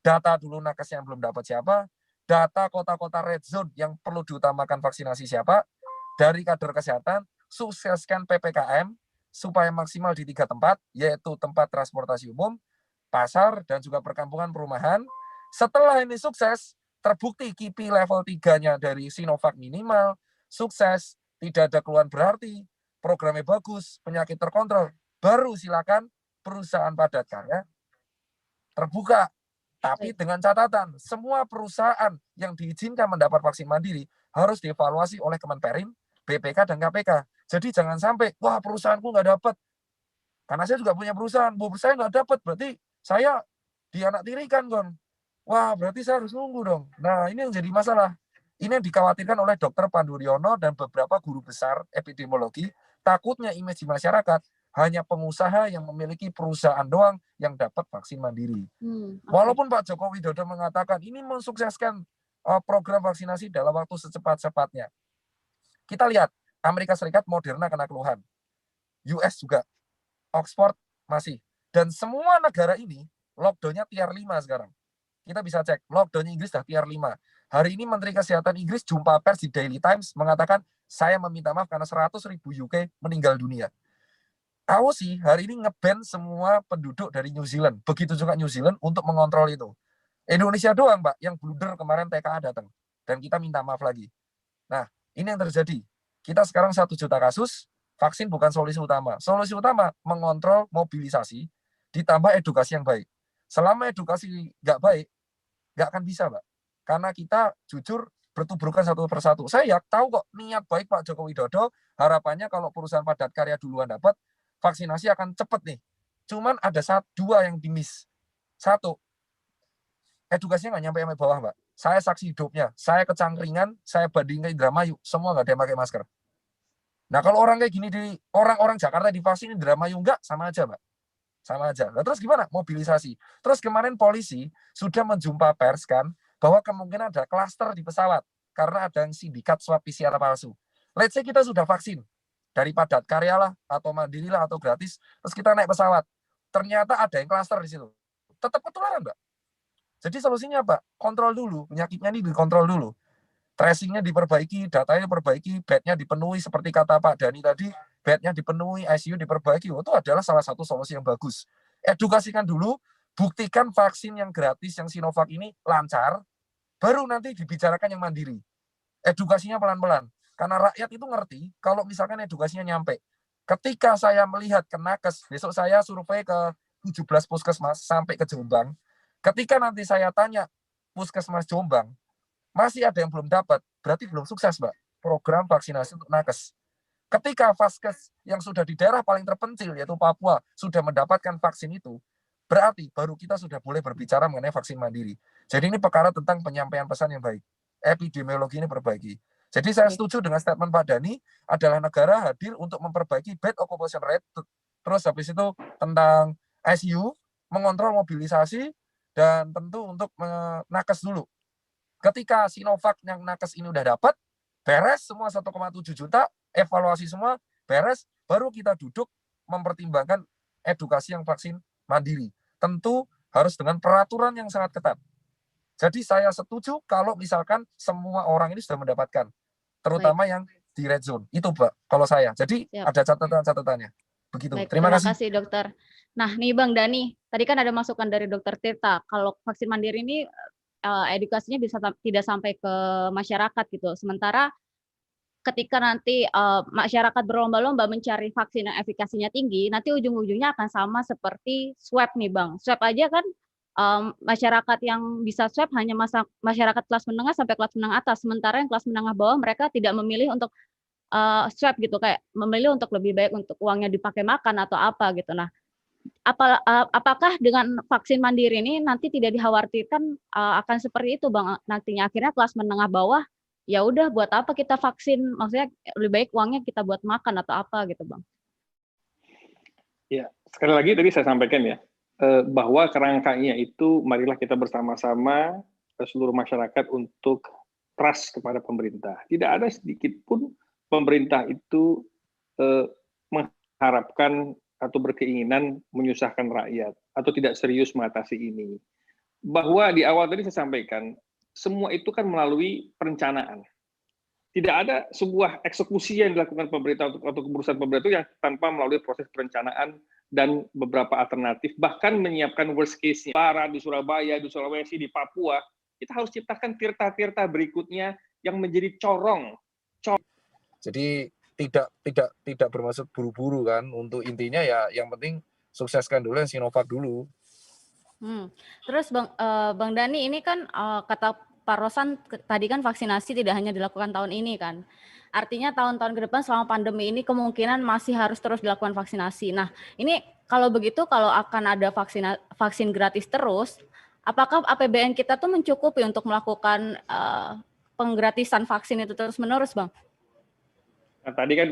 data dulu nakes yang belum dapat siapa, data kota-kota red zone yang perlu diutamakan vaksinasi siapa, dari kader kesehatan, sukseskan PPKM supaya maksimal di 3 tempat, yaitu tempat transportasi umum, pasar, dan juga perkampungan perumahan. Setelah ini sukses, terbukti KIPI level 3-nya dari Sinovac minimal, sukses, tidak ada keluhan berarti, programnya bagus, penyakit terkontrol, baru silakan perusahaan padat karya terbuka. Tapi dengan catatan, semua perusahaan yang diizinkan mendapat vaksin mandiri harus dievaluasi oleh Kemenperin, BPK, dan KPK. Jadi jangan sampai, wah perusahaanku nggak dapat. Karena saya juga punya perusahaan, saya nggak dapat, berarti saya dianaktirikan, Gon. Wah, berarti saya harus nunggu dong. Nah, ini yang jadi masalah. Ini yang dikhawatirkan oleh Dr. Pandu Riono dan beberapa guru besar epidemiologi. Takutnya image di masyarakat hanya pengusaha yang memiliki perusahaan doang yang dapat vaksin mandiri. Walaupun Pak Joko Widodo mengatakan ini mensukseskan program vaksinasi dalam waktu secepat-cepatnya. Kita lihat, Amerika Serikat Moderna kena keluhan. US juga, Oxford masih. Dan semua negara ini lockdown-nya tier 5 sekarang. Kita bisa cek, lockdown Inggris dah tier 5. Hari ini Menteri Kesehatan Inggris jumpa pers di Daily Times mengatakan, saya meminta maaf karena 100.000 UK meninggal dunia. Aussie hari ini nge-ban semua penduduk dari New Zealand. Begitu juga New Zealand untuk mengontrol itu. Indonesia doang, Mbak, yang blunder kemarin TKA datang. Dan kita minta maaf lagi. Nah, ini yang terjadi. Kita sekarang 1 juta kasus, vaksin bukan solusi utama. Solusi utama mengontrol mobilisasi, ditambah edukasi yang baik. Selama edukasi nggak baik, nggak akan bisa, Mbak. Karena kita jujur bertubrukan satu persatu. Saya tahu kok niat baik Pak Joko Widodo, harapannya kalau perusahaan padat karya duluan dapat, vaksinasi akan cepat nih. Cuman ada 2 yang di-miss. 1, edukasinya nggak nyampe sampai bawah, Mbak. Saya saksi hidupnya. Saya ke Cangkringan, saya bandingkan Indramayu, semua nggak ada yang pakai masker. Nah, kalau orang kayak gini, orang-orang Jakarta divaksin Indramayu nggak, sama aja, Mbak. Sama aja. Nah, terus gimana? Mobilisasi. Terus kemarin polisi sudah menjumpa pers kan, bahwa kemungkinan ada klaster di pesawat, karena ada yang sindikat swab PCR palsu. Let's say kita sudah vaksin, dari padat karya lah, atau mandiri lah, atau gratis, terus kita naik pesawat. Ternyata ada yang klaster di situ. Tetap ketularan, Mbak. Jadi solusinya apa? Kontrol dulu, penyakitnya ini dikontrol dulu. Tracingnya diperbaiki, datanya diperbaiki, bednya dipenuhi, seperti kata Pak Dhani tadi, bednya dipenuhi, ICU diperbaiki. Itu adalah salah satu solusi yang bagus. Edukasikan dulu, buktikan vaksin yang gratis, yang Sinovac ini lancar, baru nanti dibicarakan yang mandiri. Edukasinya pelan-pelan. Karena rakyat itu ngerti, kalau misalkan edukasinya nyampe. Ketika saya melihat ke nakes, besok saya survei ke 17 puskesmas sampai ke Jombang. Ketika nanti saya tanya puskesmas Jombang, masih ada yang belum dapat, berarti belum sukses, Mbak, program vaksinasi untuk nakes. Ketika vaskes yang sudah di daerah paling terpencil, yaitu Papua, sudah mendapatkan vaksin itu, berarti baru kita sudah boleh berbicara mengenai vaksin mandiri. Jadi ini perkara tentang penyampaian pesan yang baik. Epidemiologi ini perbaiki. Jadi saya setuju dengan statement Pak Dhani, adalah negara hadir untuk memperbaiki bed occupation rate, terus habis itu tentang ICU, mengontrol mobilisasi, dan tentu untuk nakes dulu. Ketika Sinovac yang nakes ini udah dapat, beres semua 1,7 juta, evaluasi semua, beres, baru kita duduk mempertimbangkan edukasi yang vaksin mandiri. Tentu harus dengan peraturan yang sangat ketat. Jadi saya setuju kalau misalkan semua orang ini sudah mendapatkan, terutama yang di red zone. Itu, Pak, kalau saya. Jadi ada catatan-catatannya. Begitu. Baik, terima kasih, Dokter. Nah, nih Bang Dhani, tadi kan ada masukan dari Dokter Tirta, kalau vaksin mandiri ini edukasinya bisa tidak sampai ke masyarakat gitu. Sementara ketika nanti masyarakat berlomba-lomba mencari vaksin yang efikasinya tinggi, nanti ujung-ujungnya akan sama seperti swab nih, Bang. Swab aja kan masyarakat yang bisa swab hanya masyarakat kelas menengah sampai kelas menengah atas, sementara yang kelas menengah bawah mereka tidak memilih untuk swab gitu, kayak memilih untuk lebih baik untuk uangnya dipakai makan atau apa gitu. Nah, apakah dengan vaksin mandiri ini nanti tidak dikhawatirkan akan seperti itu, Bang? Nantinya akhirnya kelas menengah bawah, ya udah buat apa kita vaksin? Maksudnya lebih baik uangnya kita buat makan atau apa gitu, Bang? Ya, sekali lagi tadi saya sampaikan ya, bahwa kerangkanya itu marilah kita bersama-sama seluruh masyarakat untuk trust kepada pemerintah. Tidak ada sedikit pun pemerintah itu mengharapkan atau berkeinginan menyusahkan rakyat atau tidak serius mengatasi ini. bahwa di awal tadi saya sampaikan, semua itu kan melalui perencanaan. Tidak ada sebuah eksekusi yang dilakukan pemerintah atau perusahaan pemerintah itu yang tanpa melalui proses perencanaan dan beberapa alternatif, bahkan menyiapkan worst case-nya. Barat, di Surabaya, di Sulawesi, di Papua, kita harus ciptakan tirta-tirta berikutnya yang menjadi corong. Jadi tidak bermaksud buru-buru kan, untuk intinya ya yang penting sukseskan dulu yang Sinovac dulu. Terus Bang Dhani, ini kan kata Pak Rosan tadi kan vaksinasi tidak hanya dilakukan tahun ini kan. Artinya tahun-tahun ke depan selama pandemi ini kemungkinan masih harus terus dilakukan vaksinasi. Nah, ini kalau begitu, kalau akan ada vaksin gratis terus, apakah APBN kita tuh mencukupi untuk melakukan penggratisan vaksin itu terus-menerus, Bang? Nah, tadi kan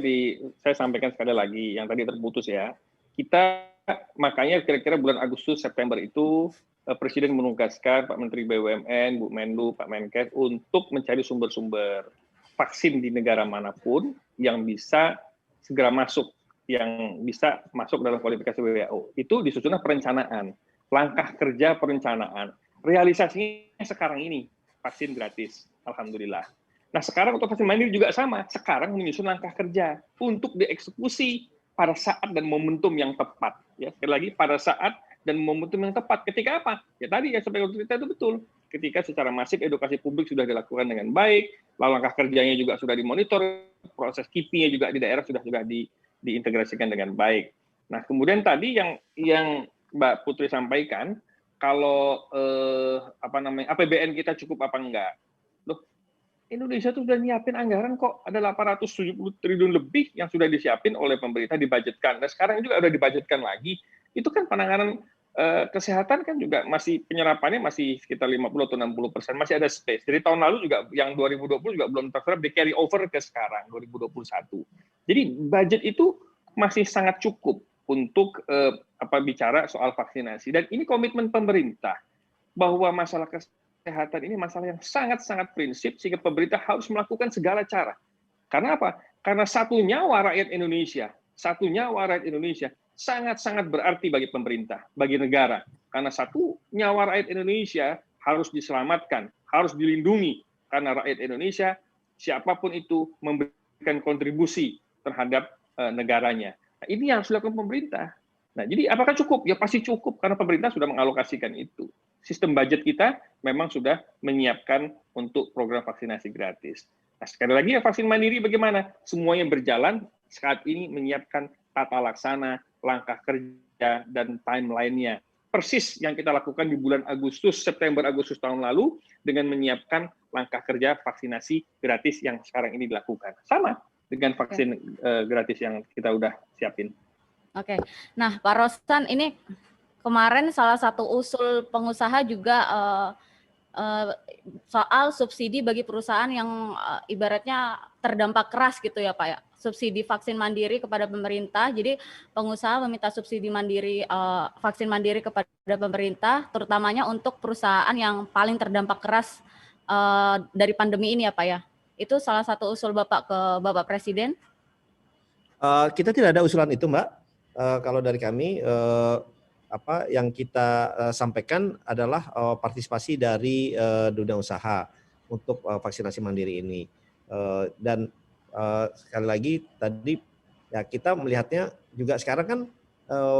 saya sampaikan sekali lagi, yang tadi terputus ya. Kita makanya kira-kira bulan Agustus September itu Presiden menugaskan Pak Menteri BUMN, Bu Menlu, Pak Menkes untuk mencari sumber-sumber vaksin di negara manapun yang bisa segera masuk, yang bisa masuk dalam kualifikasi WHO. Itu disusunlah perencanaan, langkah kerja perencanaan. Realisasinya sekarang ini vaksin gratis, alhamdulillah. Nah, sekarang untuk vaksin mandiri juga sama. Sekarang menyusun langkah kerja untuk dieksekusi pada saat dan momentum yang tepat. Ya, sekali lagi, pada saat dan momentum yang tepat. Ketika apa? Ya tadi yang sampai kita itu betul. Ketika secara masif edukasi publik sudah dilakukan dengan baik, lalu langkah kerjanya juga sudah dimonitor, proses KIPI-nya juga di daerah sudah diintegrasikan dengan baik. Nah, kemudian tadi yang Mbak Putri sampaikan, kalau APBN kita cukup apa enggak? Loh, Indonesia tuh sudah nyiapin anggaran kok, ada 870 triliun lebih yang sudah disiapin oleh pemerintah, dibudgetkan. Nah, sekarang juga udah dibudgetkan lagi. Itu kan penanganan kesehatan kan juga masih penyerapannya masih sekitar 50 atau 60%, masih ada space. Jadi tahun lalu juga yang 2020 juga belum terserap, di carry over ke sekarang 2021. Jadi budget itu masih sangat cukup untuk bicara soal vaksinasi. Dan ini komitmen pemerintah bahwa masalah kesehatan ini masalah yang sangat-sangat prinsip, sehingga pemerintah harus melakukan segala cara. Karena apa? Karena satu nyawa rakyat Indonesia sangat-sangat berarti bagi pemerintah, bagi negara. Karena satu nyawa rakyat Indonesia harus diselamatkan, harus dilindungi. Karena rakyat Indonesia, siapapun itu, memberikan kontribusi terhadap negaranya. Nah, ini yang harus dilakukan pemerintah. Nah, jadi apakah cukup? Ya pasti cukup, karena pemerintah sudah mengalokasikan itu. Sistem budget kita memang sudah menyiapkan untuk program vaksinasi gratis. Nah, sekali lagi, vaksin mandiri bagaimana? Semuanya berjalan, saat ini menyiapkan tata laksana, langkah kerja, dan timeline-nya. Persis yang kita lakukan di bulan September Agustus tahun lalu, dengan menyiapkan langkah kerja vaksinasi gratis yang sekarang ini dilakukan. Sama dengan vaksin gratis yang kita udah siapin. Oke. Nah, Pak Rosan, ini kemarin salah satu usul pengusaha juga soal subsidi bagi perusahaan yang ibaratnya terdampak keras gitu ya Pak ya. Subsidi vaksin mandiri kepada pemerintah. Jadi pengusaha meminta subsidi mandiri vaksin mandiri kepada pemerintah, terutamanya untuk perusahaan yang paling terdampak keras dari pandemi ini ya Pak ya. Itu salah satu usul Bapak ke Bapak Presiden? Kita tidak ada usulan itu, Mbak. Kalau dari kami, yang kita sampaikan adalah partisipasi dari dunia usaha untuk vaksinasi mandiri ini. Dan sekali lagi tadi ya kita melihatnya juga sekarang kan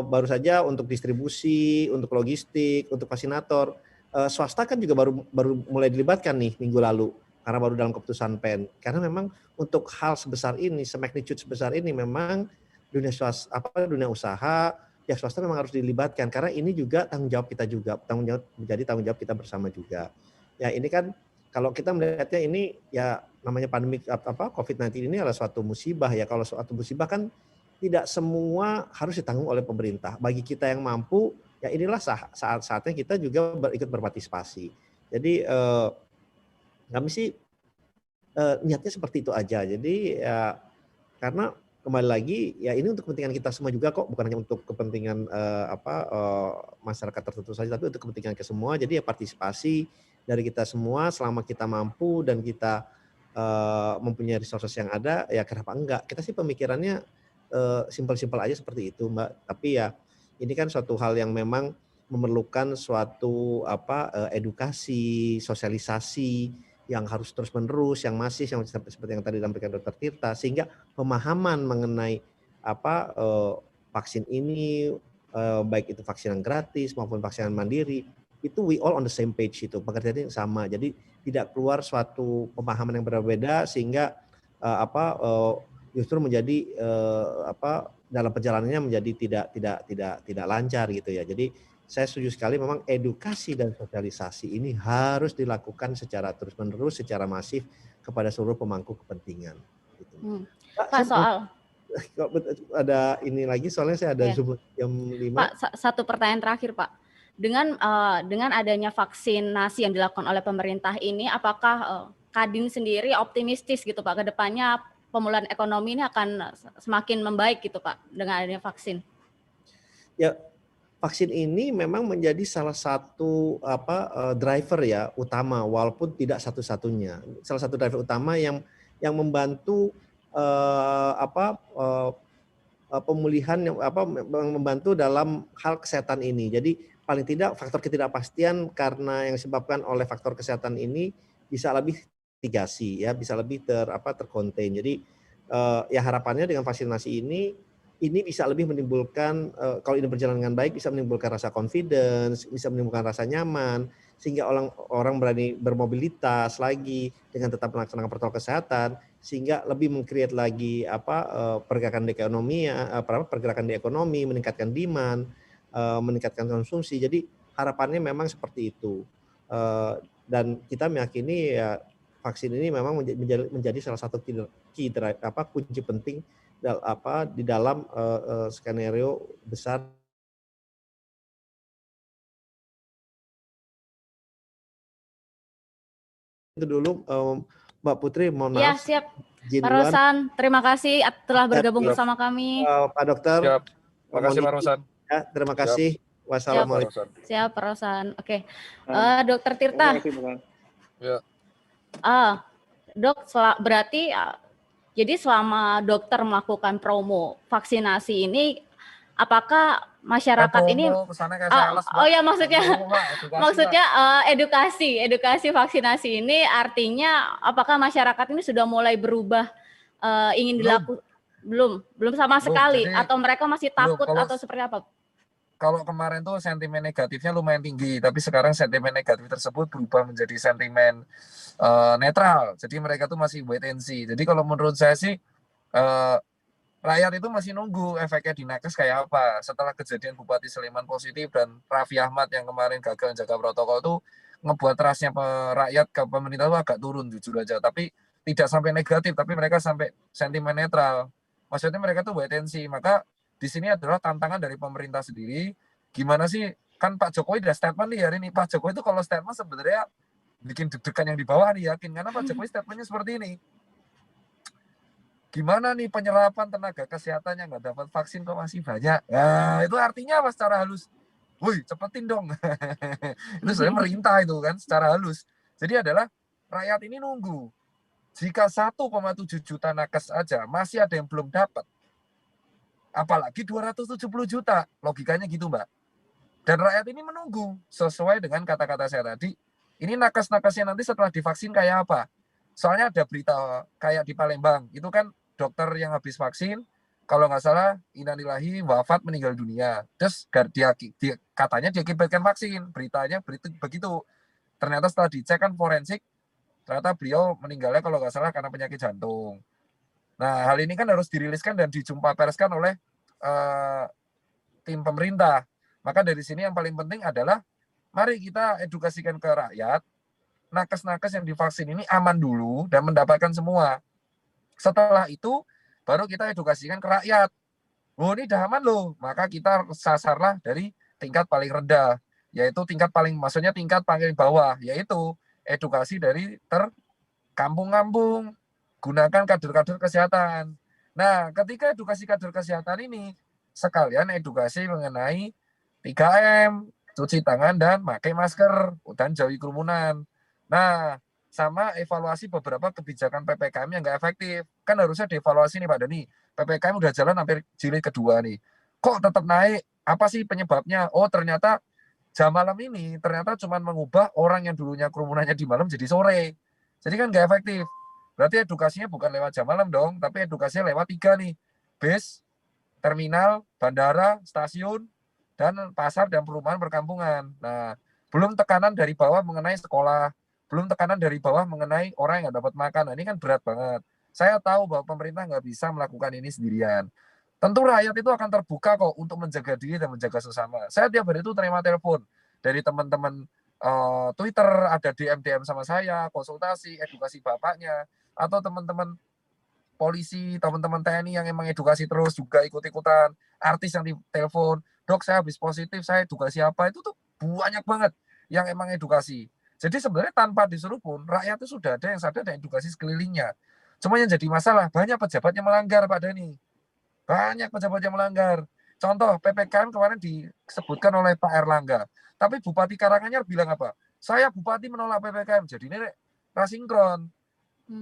baru saja untuk distribusi, untuk logistik, untuk vaksinator, swasta kan juga baru mulai dilibatkan nih minggu lalu karena baru dalam keputusan PEN. Karena memang untuk hal sebesar ini, semagnitude sebesar ini memang dunia usaha, ya swasta memang harus dilibatkan karena ini juga tanggung jawab kita juga, menjadi tanggung jawab kita bersama juga. Ya ini kan kalau kita melihatnya ini ya namanya pandemi COVID-19 ini adalah suatu musibah ya. Kalau suatu musibah kan tidak semua harus ditanggung oleh pemerintah. Bagi kita yang mampu ya inilah saat-saatnya kita juga ikut berpartisipasi. Jadi kami sih niatnya seperti itu aja. Jadi ya karena kembali lagi ya ini untuk kepentingan kita semua juga kok, bukan hanya untuk kepentingan masyarakat tertentu saja, tapi untuk kepentingan kita semua. Jadi ya partisipasi dari kita semua selama kita mampu dan kita mempunyai resources yang ada, ya kenapa enggak? Kita sih pemikirannya simpel-simpel aja seperti itu, Mbak. Tapi ya ini kan suatu hal yang memang memerlukan suatu edukasi, sosialisasi yang harus terus-menerus, yang masih yang seperti yang tadi disampaikan Dr. Tirta, sehingga pemahaman mengenai vaksin ini, baik itu vaksin yang gratis maupun vaksin yang mandiri, itu we all on the same page, itu pengertiannya sama. Jadi tidak keluar suatu pemahaman yang berbeda sehingga justru menjadi dalam perjalanannya menjadi tidak lancar gitu ya. Jadi saya setuju sekali, memang edukasi dan sosialisasi ini harus dilakukan secara terus-menerus, secara masif kepada seluruh pemangku kepentingan. Gitu. Pak, soal ada ini lagi, soalnya saya ada Zoom jam 5. Pak, satu pertanyaan terakhir Pak. Dengan adanya vaksinasi yang dilakukan oleh pemerintah ini, apakah Kadin sendiri optimistis gitu Pak, ke depannya pemulihan ekonomi ini akan semakin membaik gitu Pak dengan adanya vaksin? Ya, vaksin ini memang menjadi salah satu driver ya utama, walaupun tidak satu-satunya. Salah satu driver utama yang membantu pemulihan, yang membantu dalam hal kesehatan ini. Jadi paling tidak faktor ketidakpastian karena yang disebabkan oleh faktor kesehatan ini bisa lebih mitigasi ya, bisa lebih terkonten. Jadi ya harapannya dengan vaksinasi ini bisa lebih menimbulkan, kalau ini berjalan dengan baik, bisa menimbulkan rasa confidence, bisa menimbulkan rasa nyaman, sehingga orang berani bermobilitas lagi dengan tetap melaksanakan protokol kesehatan, sehingga lebih meng-create lagi pergerakan di ekonomi, meningkatkan demand, meningkatkan konsumsi. Jadi harapannya memang seperti itu. Dan kita meyakini ya vaksin ini memang menjadi salah satu kunci penting di dalam skenario besar. Itu dulu Mbak Putri, mohon maaf. Ya, siap. Pak Rosan, terima kasih telah bergabung bersama kami. Pak Dokter. Siap. Terima kasih Pak Rosan. Ya, terima kasih. Wassalamualaikum. Siap Pak Rosan. Oke. Dokter Tirta. Ya. Dok, berarti jadi selama dokter melakukan promo vaksinasi ini, apakah masyarakat ini maksudnya edukasi vaksinasi ini artinya apakah masyarakat ini sudah mulai berubah, ingin dilakukan belum sama sekali, jadi, atau mereka masih takut atau seperti apa? Kalau kemarin tuh sentimen negatifnya lumayan tinggi, tapi sekarang sentimen negatif tersebut berubah menjadi sentimen netral. Jadi mereka tuh masih wait and see. Jadi kalau menurut saya sih rakyat itu masih nunggu efeknya di nakes kayak apa. Setelah kejadian Bupati Sleman positif dan Raffi Ahmad yang kemarin gagal jaga protokol tuh ngebuat trustnya rakyat ke pemerintah itu agak turun jujur aja. Tapi tidak sampai negatif, tapi mereka sampai sentimen netral. Maksudnya mereka tuh wait and see. Maka di sini adalah tantangan dari pemerintah sendiri. Gimana sih, kan Pak Jokowi udah statement nih hari ini. Pak Jokowi itu kalau statement sebenarnya bikin deg-degan yang di bawah nih, yakin. Karena Pak Jokowi statementnya seperti ini. Gimana nih penyerapan tenaga kesehatan yang nggak dapat vaksin kok masih banyak? Nah, itu artinya apa secara halus? Woi, cepetin dong. Itu sebenarnya merintah itu kan secara halus. Jadi adalah rakyat ini nunggu. Jika 1,7 juta nakes aja masih ada yang belum dapat, apalagi 270 juta, logikanya gitu Mbak. Dan rakyat ini menunggu sesuai dengan kata-kata saya tadi. Ini nakes-nakesnya nanti setelah divaksin kayak apa? Soalnya ada berita kayak di Palembang, itu kan dokter yang habis vaksin, kalau nggak salah innalillahi wafat meninggal dunia. Terus katanya diakibatkan vaksin, beritanya begitu. Ternyata setelah dicek kan forensik, ternyata beliau meninggalnya kalau nggak salah karena penyakit jantung. Nah, hal ini kan harus diriliskan dan dijumpa perskan oleh tim pemerintah. Maka dari sini yang paling penting adalah mari kita edukasikan ke rakyat, nakes-nakes yang divaksin ini aman dulu dan mendapatkan semua. Setelah itu baru kita edukasikan ke rakyat. Oh, ini udah aman loh. Maka kita sasarlah dari tingkat paling rendah, yaitu tingkat paling bawah, yaitu edukasi dari kampung-kampung. Gunakan kader-kader kesehatan. Nah, ketika edukasi kader kesehatan ini, sekalian edukasi mengenai 3M, cuci tangan dan pakai masker, dan jauhi kerumunan. Nah, sama evaluasi beberapa kebijakan PPKM yang nggak efektif. Kan harusnya dievaluasi nih Pak Doni. PPKM udah jalan hampir jilid kedua nih. Kok tetap naik? Apa sih penyebabnya? Oh, ternyata jam malam ini ternyata cuma mengubah orang yang dulunya kerumunannya di malam jadi sore. Jadi kan nggak efektif. Berarti edukasinya bukan lewat jam malam dong, tapi edukasinya lewat 3 nih. Bis, terminal, bandara, stasiun, dan pasar dan perumahan perkampungan. Nah, belum tekanan dari bawah mengenai sekolah, belum tekanan dari bawah mengenai orang yang dapat makan. Nah, ini kan berat banget. Saya tahu bahwa pemerintah nggak bisa melakukan ini sendirian. Tentu rakyat itu akan terbuka kok untuk menjaga diri dan menjaga sesama. Saya tiap hari itu terima telepon dari teman-teman Twitter, ada DM sama saya, konsultasi, edukasi bapaknya, atau teman-teman polisi, teman-teman TNI yang emang edukasi terus juga ikut-ikutan, artis yang ditelepon, dok saya habis positif, saya edukasi apa, itu tuh banyak banget yang emang edukasi. Jadi sebenarnya tanpa disuruh pun, rakyat itu sudah ada yang sadar dan edukasi sekelilingnya. Cuma yang jadi masalah, banyak pejabat yang melanggar Pak Dhani. Banyak pejabat yang melanggar. Contoh, PPKM kemarin disebutkan oleh Pak Erlangga. Tapi Bupati Karanganyar bilang apa? Saya Bupati menolak PPKM. Jadi ini rasinkron.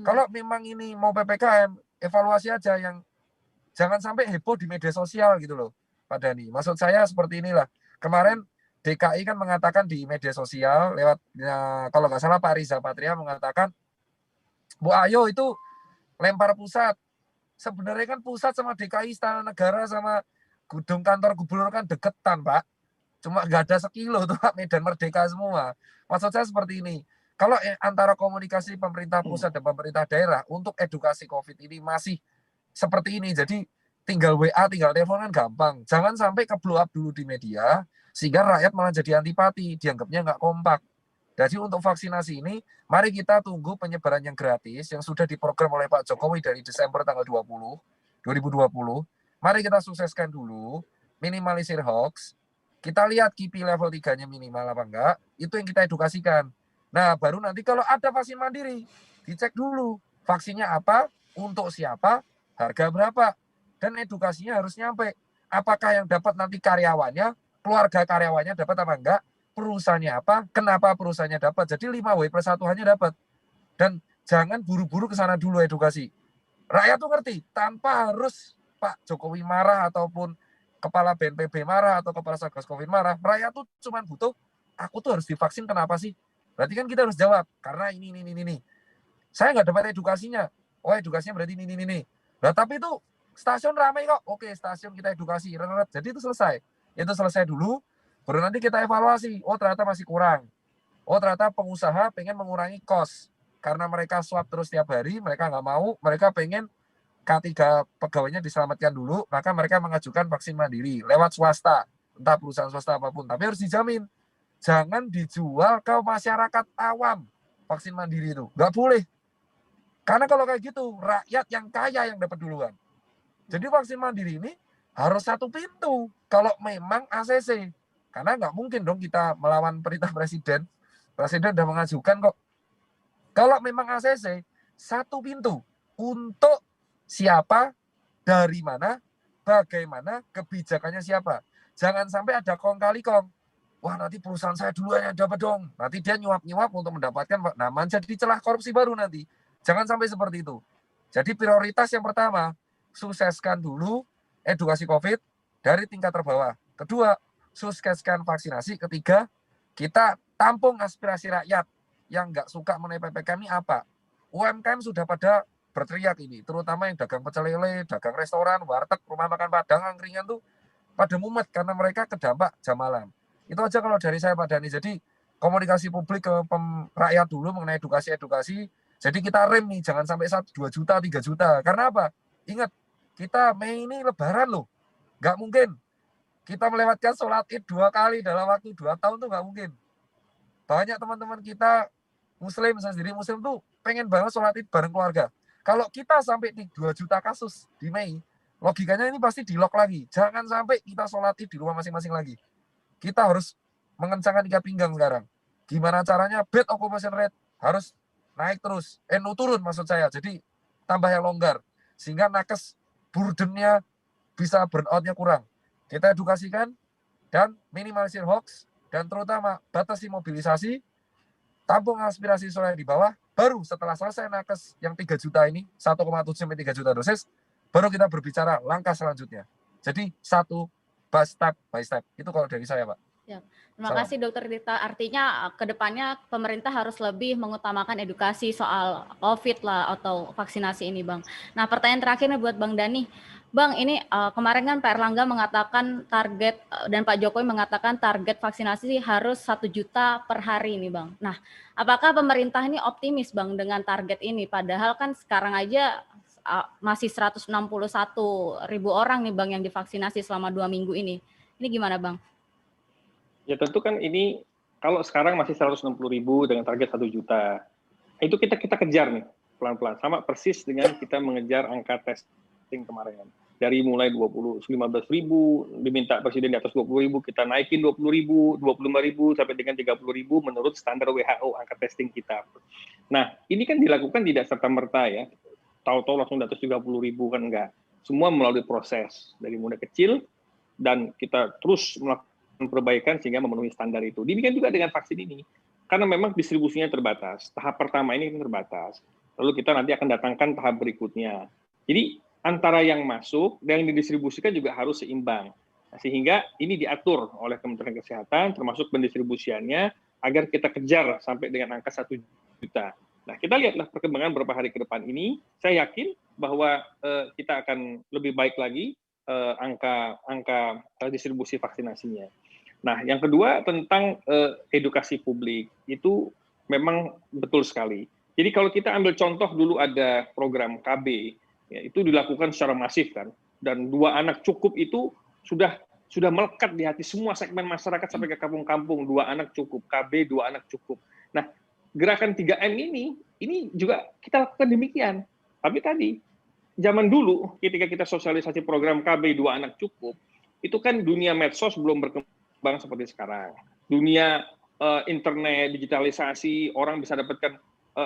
Kalau memang ini mau PPKM, evaluasi aja, yang jangan sampai heboh di media sosial gitu loh, Pak Dhani. Maksud saya seperti inilah. Kemarin DKI kan mengatakan di media sosial, lewat, ya, kalau nggak salah Pak Riza Patria mengatakan, Bu Ayo itu lempar pusat. Sebenarnya kan pusat sama DKI, Istana Negara sama gedung kantor gubernur kan deketan, Pak. Cuma nggak ada sekilo tuh, Pak, Medan Merdeka semua. Maksud saya seperti ini. Kalau antara komunikasi pemerintah pusat dan pemerintah daerah untuk edukasi COVID ini masih seperti ini, jadi tinggal WA, tinggal telepon kan gampang. Jangan sampai ke-blow up dulu di media, sehingga rakyat malah jadi antipati, dianggapnya nggak kompak. Jadi untuk vaksinasi ini, mari kita tunggu penyebaran yang gratis yang sudah diprogram oleh Pak Jokowi dari Desember tanggal 20, 2020. Mari kita sukseskan dulu, minimalisir hoax. Kita lihat KIPI level 3-nya minimal apa enggak, itu yang kita edukasikan. Nah, baru nanti kalau ada vaksin mandiri, dicek dulu vaksinnya apa, untuk siapa, harga berapa. Dan edukasinya harus nyampe. Apakah yang dapat nanti karyawannya, keluarga karyawannya dapat apa enggak, perusahaannya apa, kenapa perusahaannya dapat. Jadi 5W+1 hanya dapat. Dan jangan buru-buru ke sana dulu edukasi. Rakyat tuh ngerti, tanpa harus Pak Jokowi marah ataupun kepala BNPB marah atau kepala Satgas Covid marah. Rakyat tuh cuma butuh, aku tuh harus divaksin kenapa sih? Berarti kan kita harus jawab, karena ini. Saya nggak dapat edukasinya. Oh, edukasinya berarti ini. Nah, tapi itu stasiun ramai kok. Oke, stasiun kita edukasi. Jadi itu selesai. Itu selesai dulu. Baru nanti kita evaluasi, oh ternyata masih kurang. Oh ternyata pengusaha pengen mengurangi kos. Karena mereka swab terus tiap hari, mereka nggak mau, mereka pengen K3 pegawainya diselamatkan dulu, maka mereka mengajukan vaksin mandiri lewat swasta, entah perusahaan swasta apapun. Tapi harus dijamin, jangan dijual ke masyarakat awam vaksin mandiri itu. Nggak boleh. Karena kalau kayak gitu, rakyat yang kaya yang dapat duluan. Jadi vaksin mandiri ini harus satu pintu, kalau memang ACC. Karena nggak mungkin dong kita melawan perintah presiden. Presiden sudah mengajukan kok. Kalau memang ACC, satu pintu untuk siapa, dari mana, bagaimana, kebijakannya siapa. Jangan sampai ada kong kali kong. Wah nanti perusahaan saya duluan yang dapat dong. Nanti dia nyuap-nyuap untuk mendapatkan, nah jadi celah korupsi baru nanti. Jangan sampai seperti itu. Jadi prioritas yang pertama, sukseskan dulu edukasi COVID dari tingkat terbawah. Kedua, sukseskan vaksinasi. Ketiga, kita tampung aspirasi rakyat yang nggak suka mengenai PPKM ini apa. UMKM sudah pada berteriak ini, terutama yang dagang pecel lele, dagang restoran, warteg, rumah makan Padang, angkringan tuh pada mumet karena mereka kedampak jam malam. Itu aja kalau dari saya Pak Dhani. Jadi komunikasi publik ke rakyat dulu mengenai edukasi. Jadi kita rem nih, jangan sampai 2 juta, 3 juta. Karena apa? Ingat, kita Mei ini lebaran loh. Nggak mungkin kita melewatkan sholat id 2 kali dalam waktu 2 tahun tuh nggak mungkin. Banyak teman-teman kita Muslim, saya sendiri Muslim tuh pengen banget sholat id bareng keluarga. Kalau kita sampai di 2 juta kasus di Mei, logikanya ini pasti di lock lagi. Jangan sampai kita sholat id di rumah masing-masing lagi. Kita harus mengencangkan ikat pinggang sekarang. Gimana caranya bed occupation rate harus naik terus. Turun maksud saya. Jadi tambah yang longgar. Sehingga nakes burdennya bisa burnout-nya kurang. Kita edukasikan dan minimalisir hoax, dan terutama batasi mobilisasi, tampung aspirasi sore di bawah, baru setelah selesai nakes yang 3 juta ini, 1,7 sampai 3 juta dosis, baru kita berbicara langkah selanjutnya. Jadi step by step. Itu kalau dari saya, Pak. Terima kasih Dokter Tirta. Artinya ke depannya pemerintah harus lebih mengutamakan edukasi soal COVID lah atau vaksinasi ini, Bang. Nah, pertanyaan terakhirnya buat Bang Dani. Bang, ini kemarin kan Pak Erlangga mengatakan target dan Pak Jokowi mengatakan target vaksinasi harus 1 juta per hari ini, Bang. Nah, apakah pemerintah ini optimis, Bang, dengan target ini? Padahal kan sekarang aja masih 161.000 orang nih, Bang, yang divaksinasi selama 2 minggu ini. Ini gimana, Bang? Ya tentu kan ini kalau sekarang masih 160.000 dengan target 1 juta. Itu kita kejar nih pelan-pelan. Sama persis dengan kita mengejar angka testing kemarin. Dari mulai 15.000 diminta presiden di atas 20.000, kita naikin 20.000, 25.000 sampai dengan 30.000 menurut standar WHO angka testing kita. Nah, ini kan dilakukan tidak serta-merta ya. Tahu-tahu langsung di atas 30.000 kan enggak. Semua melalui proses dari mulai kecil dan kita terus melakukan perbaikan sehingga memenuhi standar itu. Demikian juga dengan vaksin ini. Karena memang distribusinya terbatas. Tahap pertama ini terbatas. Lalu kita nanti akan datangkan tahap berikutnya. Jadi antara yang masuk dan yang didistribusikan juga harus seimbang. Nah, sehingga ini diatur oleh Kementerian Kesehatan termasuk pendistribusiannya agar kita kejar sampai dengan angka 1 juta. Nah, kita lihatlah perkembangan beberapa hari ke depan ini. Saya yakin bahwa kita akan lebih baik lagi angka distribusi vaksinasinya. Nah, yang kedua tentang edukasi publik, itu memang betul sekali. Jadi kalau kita ambil contoh dulu ada program KB, ya, itu dilakukan secara masif kan, dan 2 anak cukup itu sudah melekat di hati semua segmen masyarakat sampai ke kampung-kampung, 2 anak cukup, KB 2 anak cukup. Nah, gerakan 3M ini juga kita lakukan demikian. Tapi tadi, zaman dulu ketika kita sosialisasi program KB 2 anak cukup, itu kan dunia medsos belum berkembang seperti sekarang. Dunia internet, digitalisasi, orang bisa dapatkan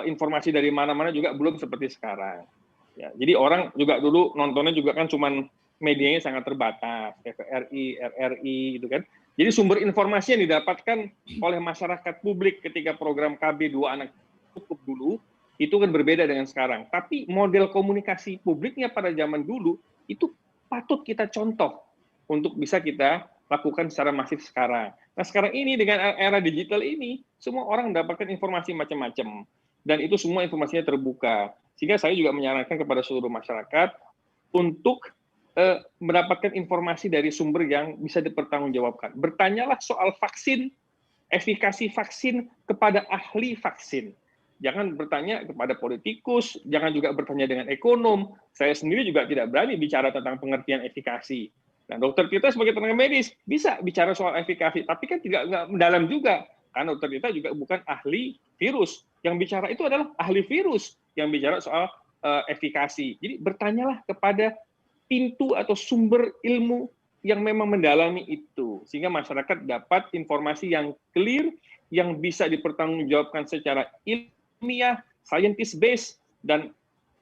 informasi dari mana-mana juga belum seperti sekarang. Ya, jadi orang juga dulu nontonnya juga kan cuman medianya sangat terbatas, TVRI, RRI gitu kan. Jadi sumber informasi yang didapatkan oleh masyarakat publik ketika program KB 2 anak cukup dulu itu kan berbeda dengan sekarang. Tapi model komunikasi publiknya pada zaman dulu itu patut kita contoh untuk bisa kita lakukan secara masif sekarang. Nah, sekarang ini dengan era digital ini, semua orang mendapatkan informasi macam-macam. Dan itu semua informasinya terbuka. Sehingga saya juga menyarankan kepada seluruh masyarakat untuk mendapatkan informasi dari sumber yang bisa dipertanggungjawabkan. Bertanyalah soal vaksin, efikasi vaksin kepada ahli vaksin. Jangan bertanya kepada politikus, jangan juga bertanya dengan ekonom. Saya sendiri juga tidak berani bicara tentang pengertian efikasi. Nah, dokter kita sebagai tenaga medis bisa bicara soal efikasi, tapi kan tidak mendalam juga. Karena dokter kita juga bukan ahli virus. Yang bicara itu adalah ahli virus yang bicara soal efikasi. Jadi bertanyalah kepada pintu atau sumber ilmu yang memang mendalami itu. Sehingga masyarakat dapat informasi yang clear, yang bisa dipertanggungjawabkan secara ilmiah, scientist based, dan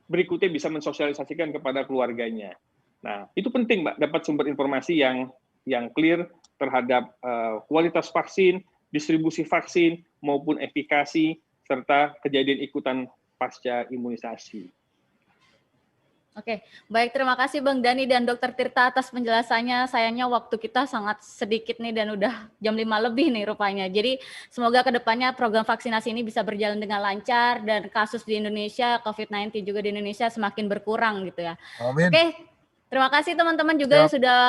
berikutnya bisa mensosialisasikan kepada keluarganya. Nah, itu penting, Mbak, dapat sumber informasi yang clear terhadap kualitas vaksin, distribusi vaksin, maupun efikasi, serta kejadian ikutan pasca imunisasi. Oke, baik, terima kasih Bang Dani dan Dr. Tirta atas penjelasannya. Sayangnya waktu kita sangat sedikit nih dan udah jam 5 lebih nih rupanya. Jadi semoga kedepannya program vaksinasi ini bisa berjalan dengan lancar dan kasus di Indonesia, COVID-19 juga di Indonesia semakin berkurang gitu ya. Amin. Oke, terima kasih teman-teman juga yang sudah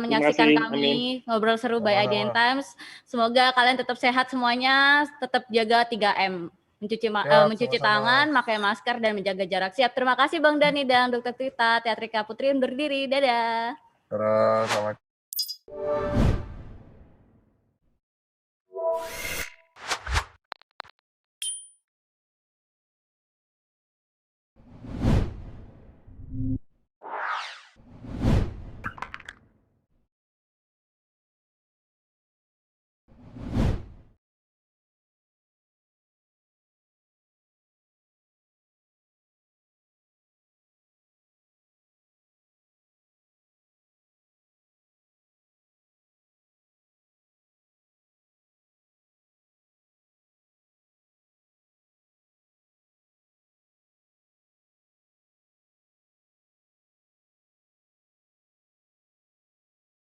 menyaksikan kami ngobrol seru by IDN Times. Semoga kalian tetap sehat semuanya, tetap jaga 3M. Mencuci tangan, pakai masker, dan menjaga jarak. Siap, terima kasih Bang Dani dan Dr. Tirta. Teatrika Putri undur diri. Dadah. Assalamualaikum.